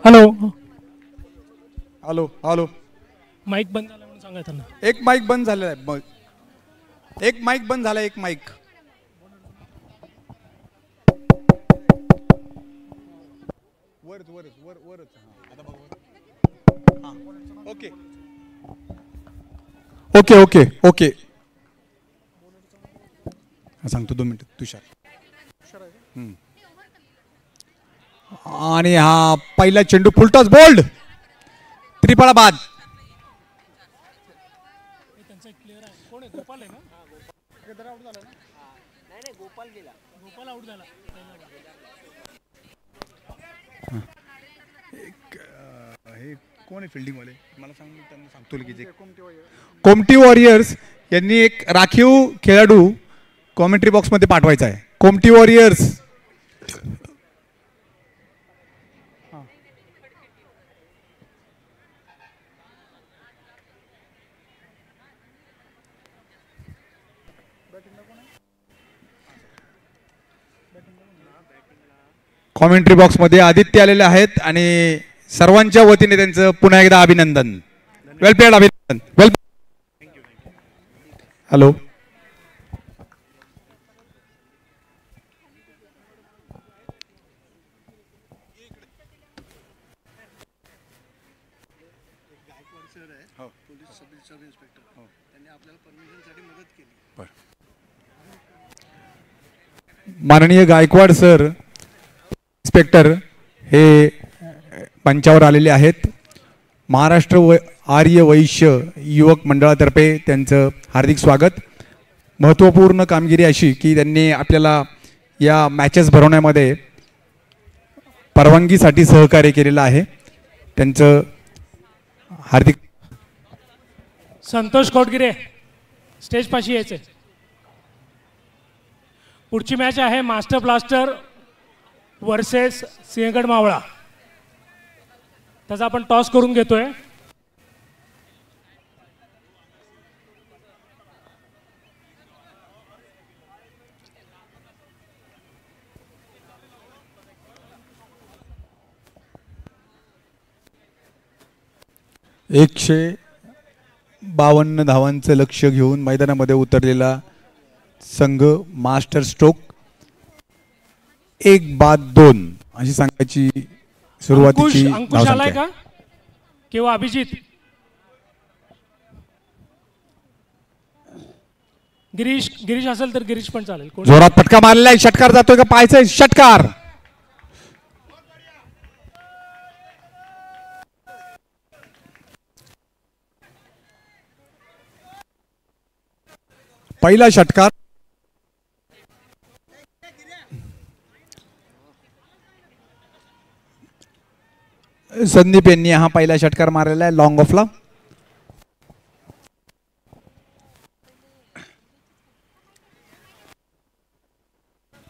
hello hello hello mike बंद झाला म्हणून सांगा त्यांना. एक माईक बंद झालेला आहे. एक माईक बंद झाला. एक माईक वरच वरच वर वरच. आता बघ. ओके ओके ओके ओके सांगतो 2 मिनिटं तुषार. आणि हा पहिला चेंडू फुलटॉस बोल्ड त्रिफळा बाद. त्यांचा क्लिअर आहे. कोण आहे? गोपाल आहे ना. गोपाल आउट झाला. हे कोण आहे फिल्डिंग वाले मला सांग. त्यांना सांगतो लगेच. कोमटी वॉरियर्स यांनी एक राखीव खेळाडू कॉमेंट्री बॉक्स मध्ये पाठवायचा आहे. कोमटी वॉरियर्स कॉमेंट्री बॉक्स मध्ये आदित्य आलेले आहेत आणि सर्वांच्या वतीने त्यांचं पुन्हा एकदा अभिनंदन. वेलप्लेड अभिनंदन. वेल हॅलो माननीय गायकवाड सर इन्स्पेक्टर हे मंचावर आलेले आहेत. महाराष्ट्र आर्य वैश्य युवक मंडळातर्फे त्यांचं हार्दिक स्वागत. महत्त्वपूर्ण कामगिरी अशी की त्यांनी आपल्याला या मॅचेस भरवण्यामध्ये परवानगीसाठी सहकार्य केलेलं आहे. त्यांचं हार्दिक. संतोष कोटगिरे स्टेज पाशी यायचे. पुढची मॅच आहे मास्टर ब्लास्टर वर्सेस सिंहगड मावळा. त्याचा आपण टॉस करून घेतोय. एकशे 52 धावांचं लक्ष घेऊन मैदानामध्ये उतरलेला संघ मास्टर स्ट्रोक 1-2 अशी सांगायची सुरुवातीची अंकुश आलाय का किंवा अभिजित? गिरीश असेल तर गिरीश पण चालेल. जोरात फटका मारलेला आहे. षटकार जातोय का? पाहायचंय षटकार. पहिला षटकार. संदीप यांनी हा पहिला षटकार मारलेला आहे लॉंग ऑफला.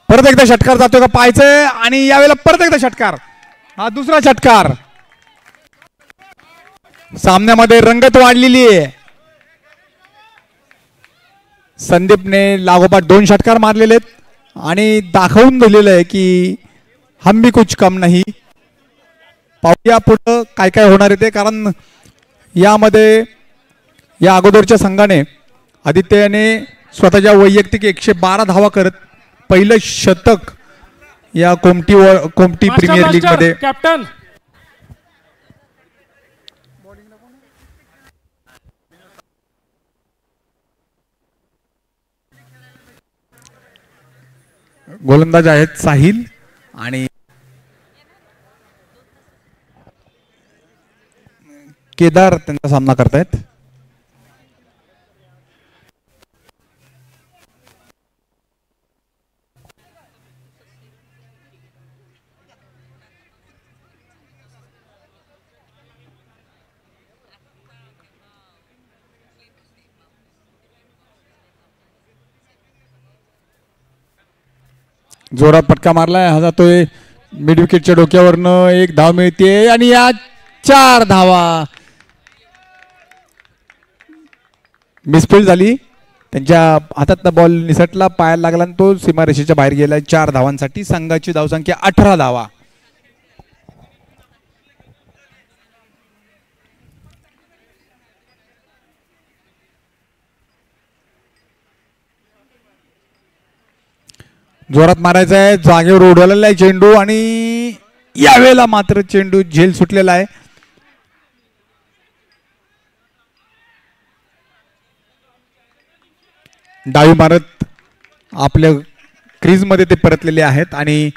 परत एकदा षटकार जातोय का पाहायचंय आणि यावेळेला परत एकदा षटकार. हा दुसरा षटकार. सामन्यामध्ये रंगत वाढलेली आहे. संदीपने लागोपाठ 2 षटकार मारलेले आहेत आणि दाखवून दिलेलं आहे की हम भी कुछ कम नाही. पाहूया पुढं काय काय होणार आहे ते. कारण यामध्ये या अगोदरच्या संघाने आदित्यने स्वतःच्या वैयक्तिक 112 धावा करत पहिलं शतक या कोमटी प्रीमियर लीग मध्ये. कॅप्टन गोलंदाज आहेत साहिल आणि केदार त्यांचा सामना करतायत. जोरात फटका मारलाय. हा जातोय मिड विकेटच्या डोक्यावरनं. 1 धाव मिळते आणि या 4 धावा. मिसफील्ड झाली. त्यांच्या हातातला बॉल निसटला, पायाला लागला आणि तो सीमारेषेच्या बाहेर गेला. 4 धावांसाठी संघाची धावसंख्या 18 धावा. जोरात मारायचा आहे. जागेवर उडवलेला आहे चेंडू आणि यावेळेला मात्र चेंडू झेल सुटलेला आहे. डावी मारत आपल्या क्रीज मध्ये ते परतलेले आहेत आणि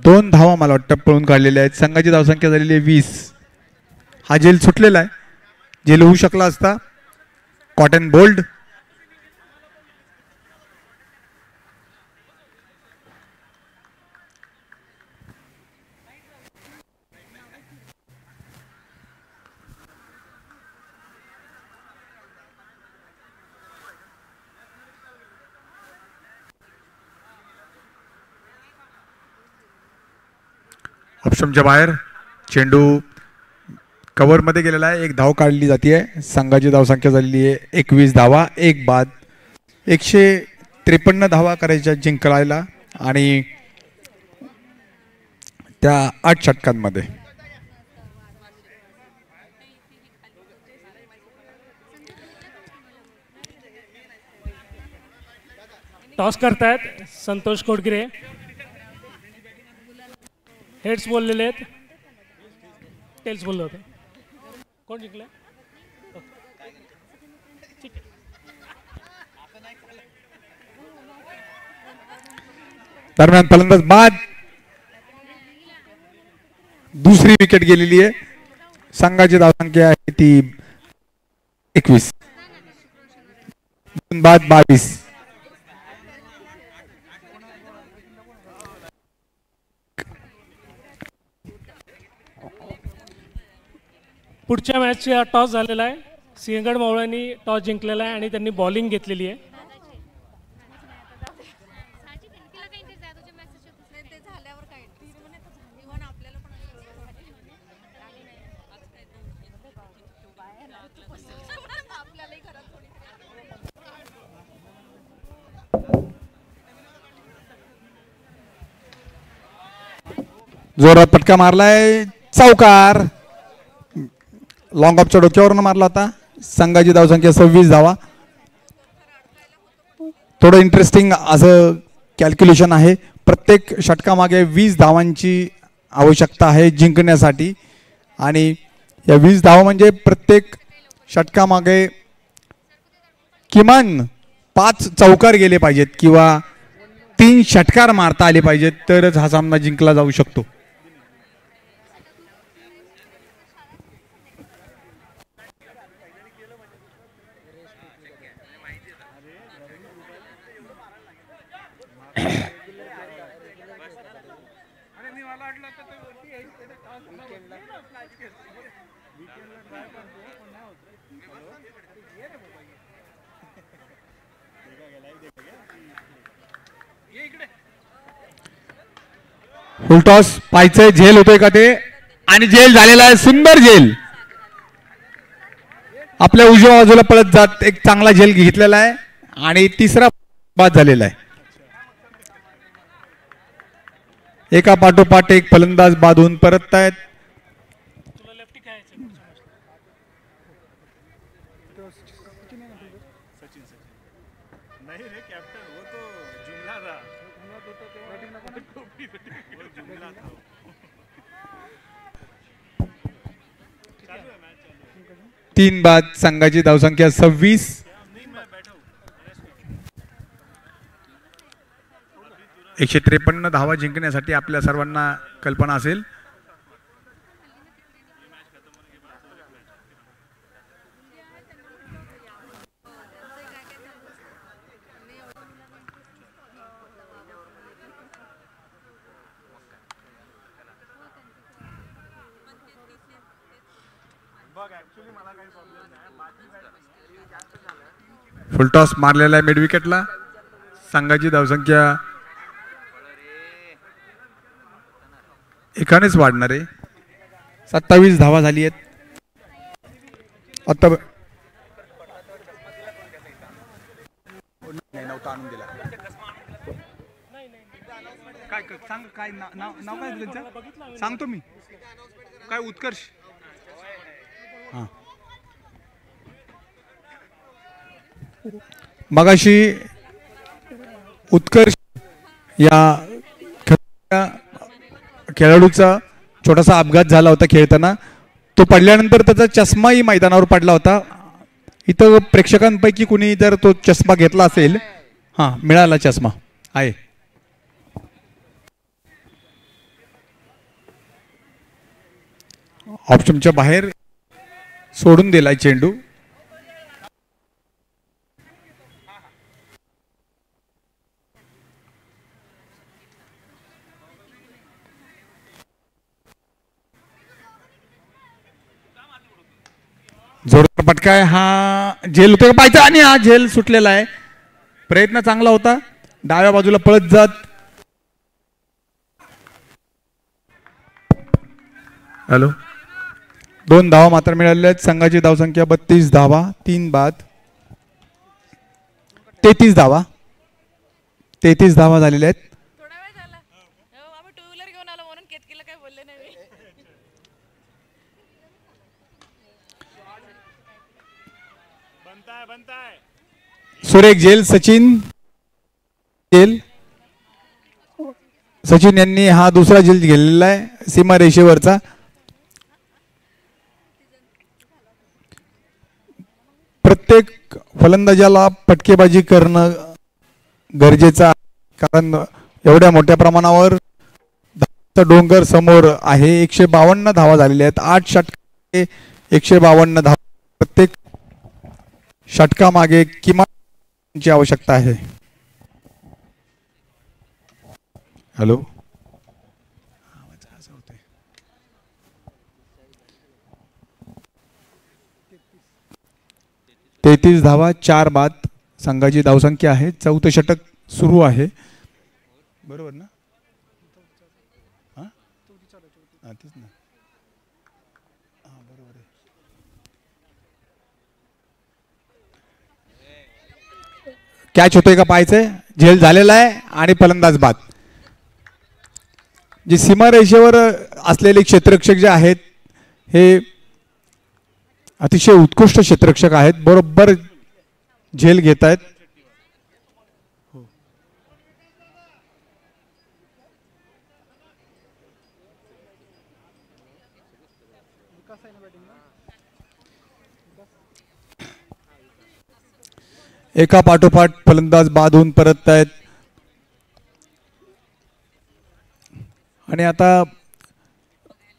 2 धावा मला वाटतं पळून काढलेल्या आहेत. संघाची धावसंख्या झालेली आहे 20. हा झेल सुटलेला आहे. झेल होऊ शकला असता. Cotton bold. ऑप्शनच्या बाहेर चेंडू कव्हर मध्ये गेलेला आहे. 1 धाव काढली जाते. संघाची धावसंख्या झालेली आहे 21 धावा 1 बाद. 153 धावा करायच्या जिंकायला आणि त्या 8 षटकांमध्ये. टॉस करतायत संतोष कोटगिरे. हेड्स बोललेले आहेत. टेल्स बोलले होते. कोण जिंकलं? दरम्यान फलंदाज बाद. दुसरी विकेट गेलेली आहे. संघाची धावसंख्या आहे ती 21. बाद 22. पुढच्या मॅचचा टॉस झालेला आहे. सिंहगड मावळ्यांनी टॉस जिंकलेला आहे आणि त्यांनी बॉलिंग घेतलेली आहे. जोरात फटका मारलाय, चौकार. लॉंग ऑफच्या डोक्यावरून मारला होता. संघाची धावसंख्या 26 धावा. थोडं इंटरेस्टिंग असं कॅल्क्युलेशन आहे. प्रत्येक षटकामागे 20 धावांची आवश्यकता आहे जिंकण्यासाठी आणि या 20 धावा म्हणजे प्रत्येक षटकामागे किमान 5 चौकार गेले पाहिजेत किंवा 3 षटकार मारता आले पाहिजेत तरच हा सामना जिंकला जाऊ शकतो. फुलटॉस पाहायचंय झेल होतोय का ते, आणि झेल झालेला आहे. सुंदर झेल आपल्या उजव्या बाजूला पळत जात एक चांगला झेल घेतलेला आहे आणि तिसरा बाद झालेला आहे. एका पाठोपाठ एक फलंदाज बाद होऊन परत आहेत. तीन बाद. संघाची धावसंख्या 26. एकशे 53 धावा जिंकण्यासाठी आपल्या सर्वांना कल्पना असेल. फुलटॉस मारलेला आहे मिड विकेटला. संघाची धावसंख्या एकानेच वाढणार आहे. 27 धावा झाली आहेत आता. काय सांग, काय नाव काय त्यांचं सांगतो मी. काय उत्कर्ष. हां मगाशी उत्कर्ष या खेळाडूचा छोटासा अपघात झाला होता खेळताना. तो पडल्यानंतर त्याचा चष्माही मैदानावर पडला होता. इथं प्रेक्षकांपैकी कुणी जर तो चष्मा घेतला असेल, हां मिळाला चष्मा आहे. ऑप्शनच्या बाहेर सोडून दिलाय चेंडू. जोरदार फटका आहे. हा झेल होते का पाहिजे, आणि हा झेल सुटलेला आहे. प्रयत्न चांगला होता. डाव्या बाजूला पळत जात हॅलो 2 धावा मात्र मिळालेल्या आहेत. संघाची धावसंख्या 32 धावा. 3 बाद. 33 धावा. 33 धावा झालेल्या आहेत. सुरेख झेल. सचिन यांनी हा दुसरा झेल घेतलेला आहे सीमा रेषेवरचा. प्रत्येक फलंदाजाला फटकेबाजी करणं गरजेचं आहे, कारण एवढ्या मोठ्या प्रमाणावर डोंगर समोर आहे. 152 धावा झालेल्या आहेत. 8 षटक 152 धावा, प्रत्येक षटकामागे किमान ची आवश्यकता आहे. हॅलो 33 धावा 4 बाद संघाची धावसंख्या आहे. चौथं षटक सुरू आहे. बरोबर ना? तेच ना. बरोबर आहे. कॅच होतोय का पाहायचंय. झेल झालेला आहे आणि फलंदाज बाद. जे सीमारेषेवर असलेले क्षेत्ररक्षक जे आहेत हे अतिशय उत्कृष्ट क्षेत्ररक्षक आहेत. बरोबर झेल घेत आहेत. एका पाठोपाठ फलंदाज बाद होऊन परत आहेत. आणि आता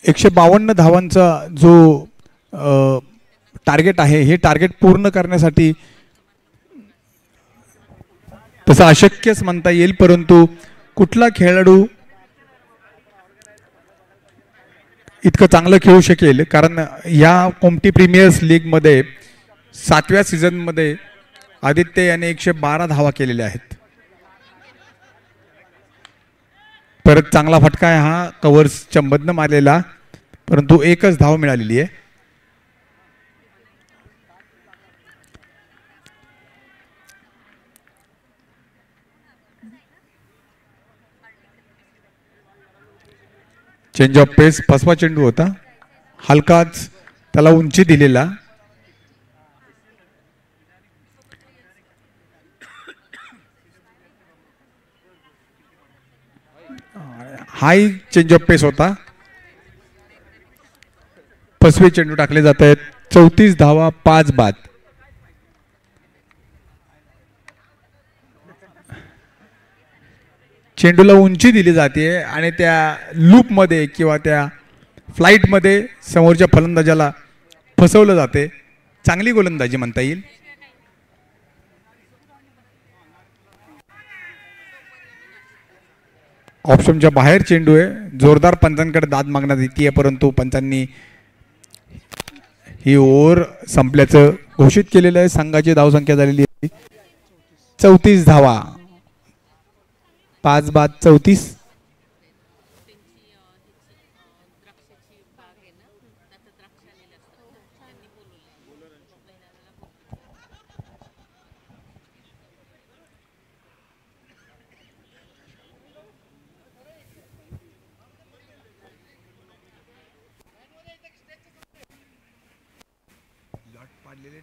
152 धावांचा जो टार्गेट आहे हे टार्गेट पूर्ण करण्यासाठी तसं अशक्यच म्हणता येईल, परंतु कुठला खेळाडू इतकं चांगलं खेळू शकेल. कारण या कोमटी प्रीमियर्स लीग मध्ये 7व्या सीझन मध्ये आदित्य याने 112 धावा केलेल्या आहेत. परत चांगला फटका आहे हा कव्हर्सच्या मधनं मारलेला, परंतु एकच धाव मिळालेली आहे. चेंज ऑफ पेस, फसवा चेंडू होता, हलकाच त्याला उंची दिलेला. हाई चेंज ऑफ पेस होता. फसवे चेंडू टाकले जात आहेत. 34 धावा 5 बाद. चेंडूला उंची दिली जाते आणि त्या लूप मध्ये किंवा त्या फ्लाइट मध्ये समोरच्या फलंदाजाला फसवलं जाते. चांगली गोलंदाजी म्हणता येईल. ऑप्शनच्या बाहेर चेंडू आहे. जोरदार पंचांकडे दाद मागण्यात येते, परंतु पंचांनी ही ओव्हर संपल्याचं घोषित केलेलं आहे. संघाची धावसंख्या झालेली आहे 34 धावा 5 बाद 34.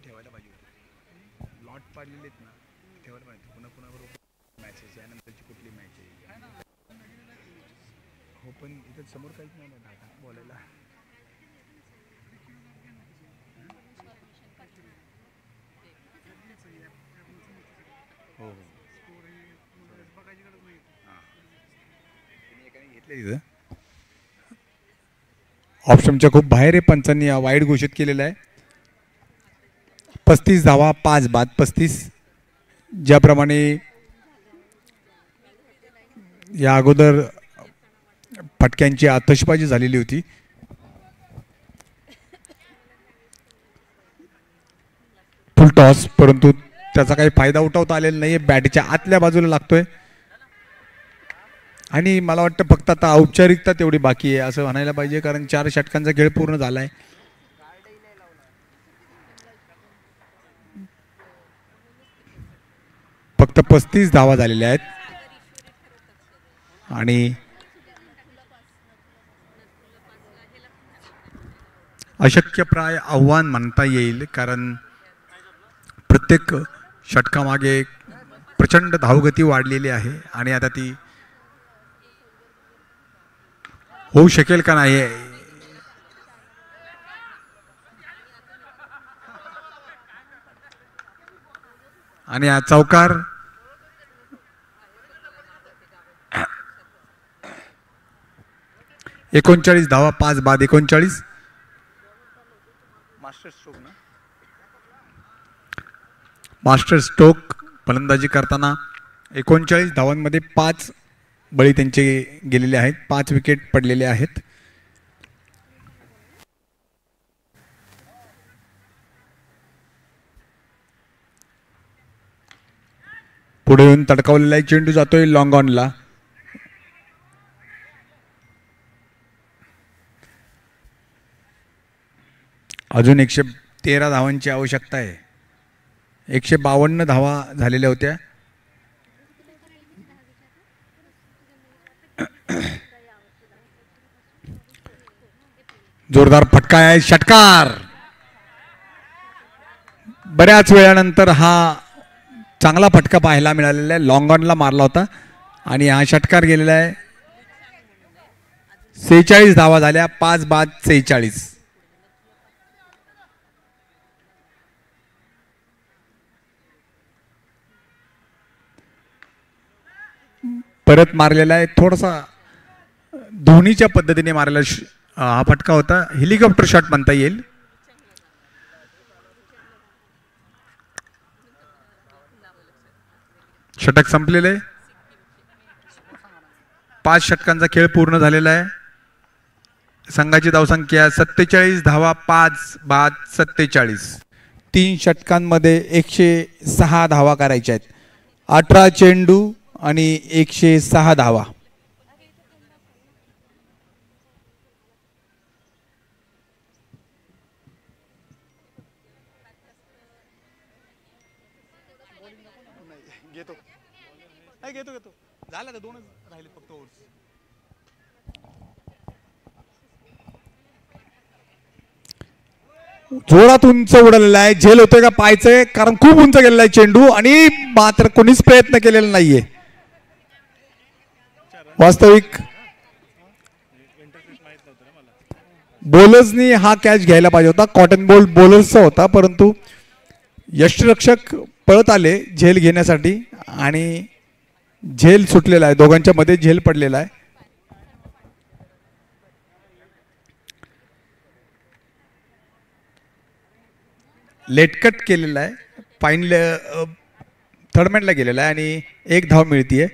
ठेवायला पाहिजे. लॉट पाडलेले आहेत ना, ठेवायला पाहिजे. पुन्हा बरोबर मॅचेस यानंतरची कुठली मॅच आहे हो, पण इथं समोर काहीच नाही ना बोलायला. हो हो घेतले तिथं. ऑप्शनच्या खूप बाहेर आहे. पंचांनी वाईड घोषित केलेला आहे. 35 धावा 5 बाद 35. ज्याप्रमाणे या अगोदर फटक्यांची आतषबाजी झालेली होती, फुल टॉस, परंतु त्याचा काही फायदा उठवता आलेला नाही. बॅटच्या आतल्या बाजूला लागतोय आणि मला वाटतं फक्त आता औपचारिकता तेवढी बाकी आहे असं म्हणायला पाहिजे, कारण 4 षटकांचा खेळ पूर्ण झालाय. फक्त 35 धावा झालेल्या आहेत आणि अशक्यप्राय आव्हान म्हणता येईल, कारण प्रत्येक षटकामागे प्रचंड धावगती वाढलेली आहे आणि आता ती होऊ शकेल का नाही. आणि हा चौकार (39 धावा 5 बाद 39). मास्टर स्ट्रोक फलंदाजी करताना 39 धावांमध्ये 5 बळी त्यांचे गेलेले आहेत, 5 विकेट पडलेले आहेत. पुढे येऊन तडकावलेला एक चेंडू जातोय लॉंग ऑनला. अजून 113 धावांची आवश्यकता आहे. 152 धावा झालेल्या होत्या. जोरदार फटका आहे, षटकार. बऱ्याच वेळानंतर हा चांगला फटका पाहायला मिळालेला आहे. लॉंग ऑनला मारला होता आणि हा षटकार गेलेला आहे. 46 धावा झाल्या, 5 बाद 46. परत मारलेला आहे, थोडासा धोनीच्या पद्धतीने मारलेला हा फटका होता. हेलिकॉप्टर शॉट म्हणता येईल. षटक संपलेले आहे. 5 षटकांचा खेळ पूर्ण झालेला आहे. संघाची धावसंख्या 47 धावा, 5 बाद 47. 3 षटकांमध्ये 106 धावा करायच्या आहेत. 18 चेंडू आणि 106 धावा. घेतो झालं का? 2च राहिले फक्त ओव्हर्स. जोरात उंच उडलेला आहे. झेल होतोय का पाहायचंय, कारण खूप उंच गेलेला आहे चेंडू आणि मात्र कोणीच प्रयत्न केलेला नाहीये. वास्तविक बॉलर्सनी हा कॅच घ्यायला पाहिजे होता. कॉटन बॉल बॉलर्सचा होता, परंतु यष्टिरक्षक पळत आले झेल घेण्यासाठी आणि झेल सुटलेला आहे. दोघांच्या मध्ये झेल पडलेला आहे. लेटकट केलेला आहे. फाईन थर्डमॅनला गेलेला आहे आणि 1 धाव मिळतीये.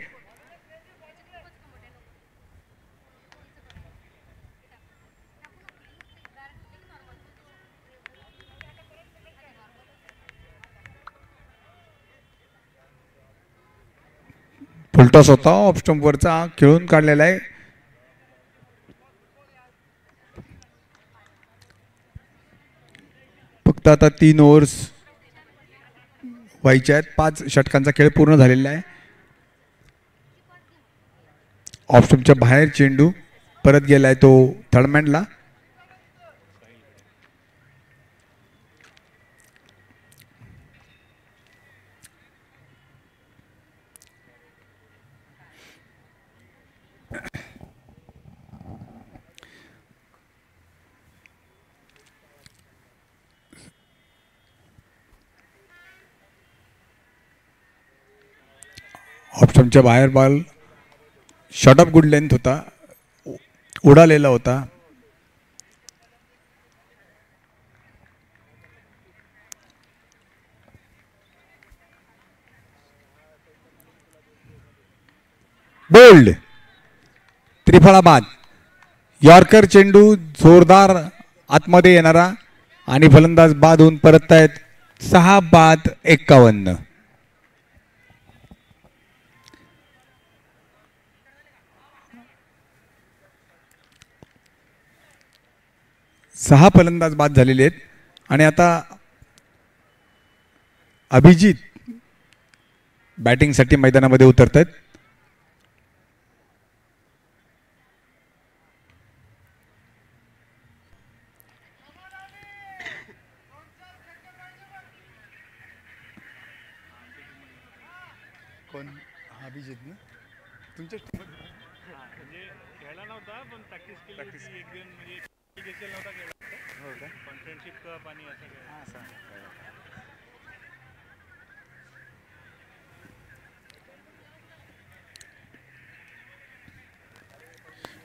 फुलटॉस होता, ऑफ स्टंपवरचा खेळून काढलेला आहे. फक्त आता 3 ओव्हर्स व्हायच्या आहेत. 5 षटकांचा खेळ पूर्ण झालेला आहे. ऑफ स्टंपच्या बाहेर चेंडू परत गेलाय तो थर्डमॅनला. ऑप्शनच्या बाहेर ball shot of good length होता, उडालेला होता. बोल्ड त्रिफळा बाद. यॉर्कर चेंडू जोरदार आतमध्ये येणारा आणि फलंदाज बाद होऊन परत आहेत. 6 बाद 51. 6 फलंदाज बाद झालेले आहेत आणि आता अभिजित बॅटिंगसाठी मैदानामध्ये उतरत आहेत. कोण? अभिजित ना तुमच्या म्हणजे खेळला नव्हता पण प्रॅक्टिस केली होती. 1 दिन म्हणजे देखील नव्हता खेळला. हो का? पण फ्रेंडशिप कप आणि असं काय. हां सांग.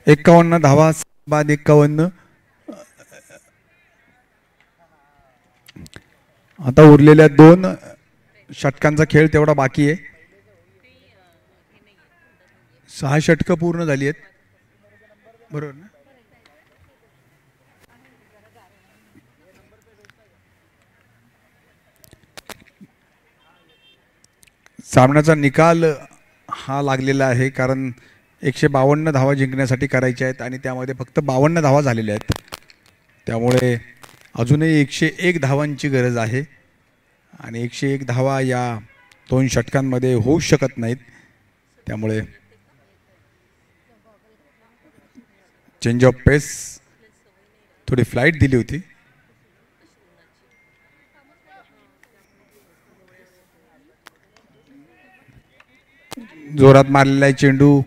51 धावा बाद 51. आता उरलेल्या 2 षटकांचा खेळ तेवढा बाकी आहे. 6 षटकं पूर्ण झाली आहेत, बरोबर ना? सामन्याचा निकाल हा लागलेला आहे, कारण 152 धावा जिंकण्यासाठी करायच्या आहेत आणि त्यामध्ये फक्त 52 धावा झालेल्या आहेत. त्यामुळे अजूनही 101 धावांची गरज आहे आणि 101 धावा या 2 षटकांमध्ये होऊ शकत नाहीत. त्यामुळे चेंज ऑफ पेस, थोडी फ्लाईट दिली होती. जोरात मारलेला आहे चेंडू.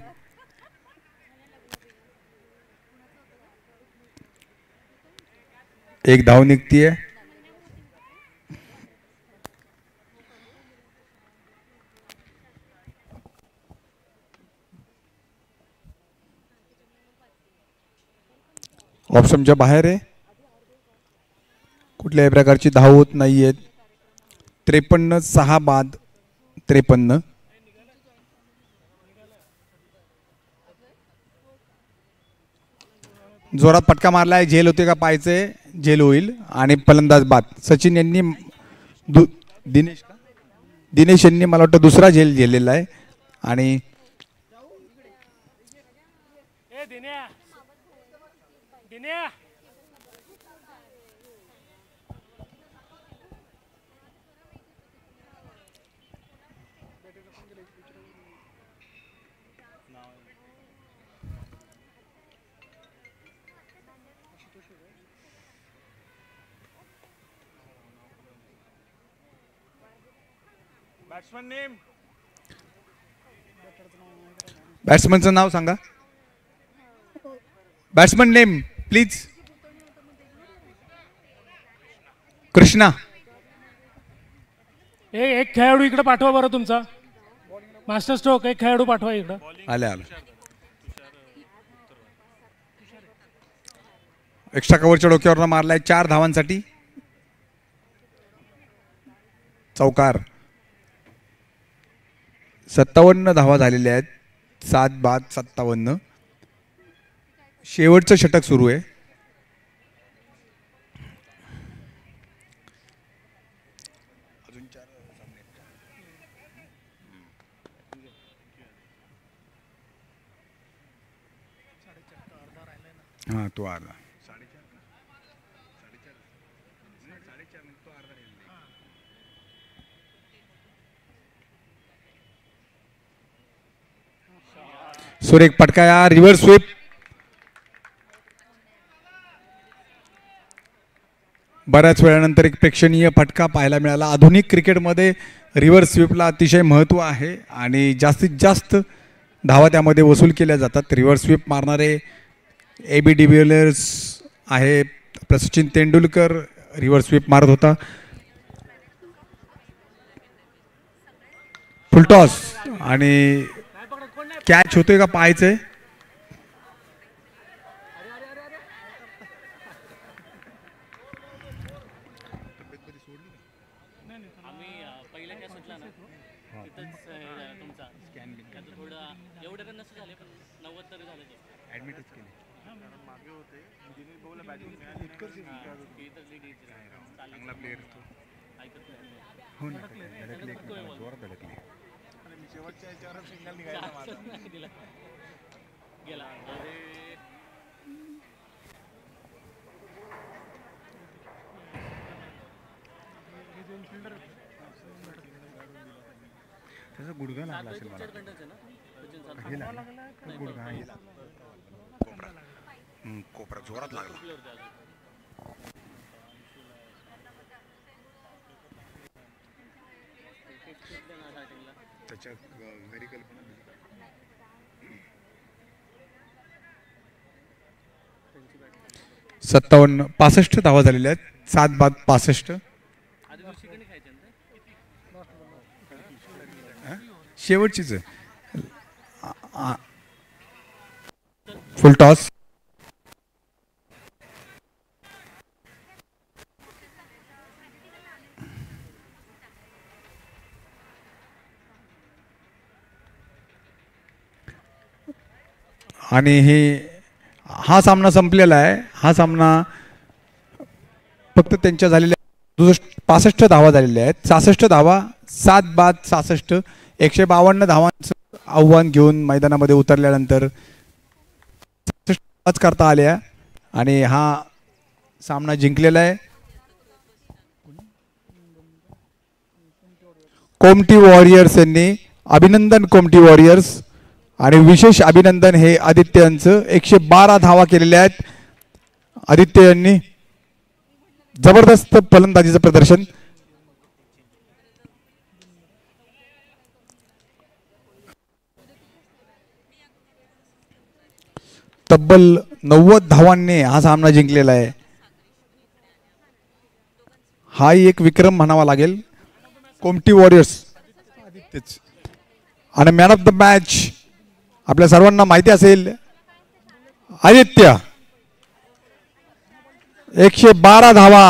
एक धाव निघतीये. ऑप्शनच्या बाहेर आहे, कुठल्याही प्रकारची धाव होत नाहीये. 53 6 बाद 53. जोरात पटका मारलाय, झेल होते का पायचे, झेल होईल आणि फलंदाज बाद. सचिन यांनी दिनेश यांनी मला वाटतं दुसरा झेल झेललेला आहे आणि बॅट्समनचं नाव सांगा. Batsman name please. कृष्णा. एक खेळाडू इकडे पाठवा बरं तुमचा. मास्टर स्ट्रोक एक खेळाडू पाठवा इकडं. आले. एक्स्ट्रा कव्हरच्या डोक्यावर मारलाय 4 धावांसाठी. चौकार. 57 धावा झालेल्या आहेत. 7 बाद 57. शेवटचं षटक सुरू आहे. हां तो आला. सुरेख पटका या रिव्हर्स स्वीप. बऱ्याच वेळानंतर एक प्रेक्षणीय फटका पाहायला मिळाला. आधुनिक क्रिकेटमध्ये रिव्हर्स स्वीपला अतिशय महत्त्व आहे आणि जास्तीत जास्त धावा त्यामध्ये वसूल केल्या जातात. रिव्हर्स स्वीप मारणारे AB डिव्हिलियर्स आहे. सचिन तेंडुलकर रिव्हर्स स्वीप मारत होता. फुलटॉस आणि कॅच होतोय का पाहायचंय. त्याचा गुडघा लागला असेल मला. कोपरा जोरात लागला. त्याच्या घरी कल्पना 65 धावा झालेल्या आहेत. 7 बाद 65. शेवटचीच फुल टॉस. आणि हा सामना संपलेला आहे. हा सामना फक्त त्यांच्या झालेल्या 65 धावा झालेल्या आहेत. 66 धावा 7 बाद 66 152 धावांचं आव्हान घेऊन मैदानामध्ये उतरल्यानंतर करता आल्या आणि हा सामना जिंकलेला आहे. कोमटी वॉरियर्स यांनी अभिनंदन कोमटी वॉरियर्स. आणि विशेष अभिनंदन हे आदित्य यांचं. 112 धावा केलेल्या आहेत आदित्य यांनी. जबरदस्त फलंदाजीचं प्रदर्शन. तब्बल 90 धावांनी हा सामना जिंकलेला आहे. हा एक विक्रम म्हणावा लागेल कोमटी वॉरियर्स. आणि मॅन ऑफ द मॅच आपल्या सर्वांना माहिती असेल आदित्य. 112 धावा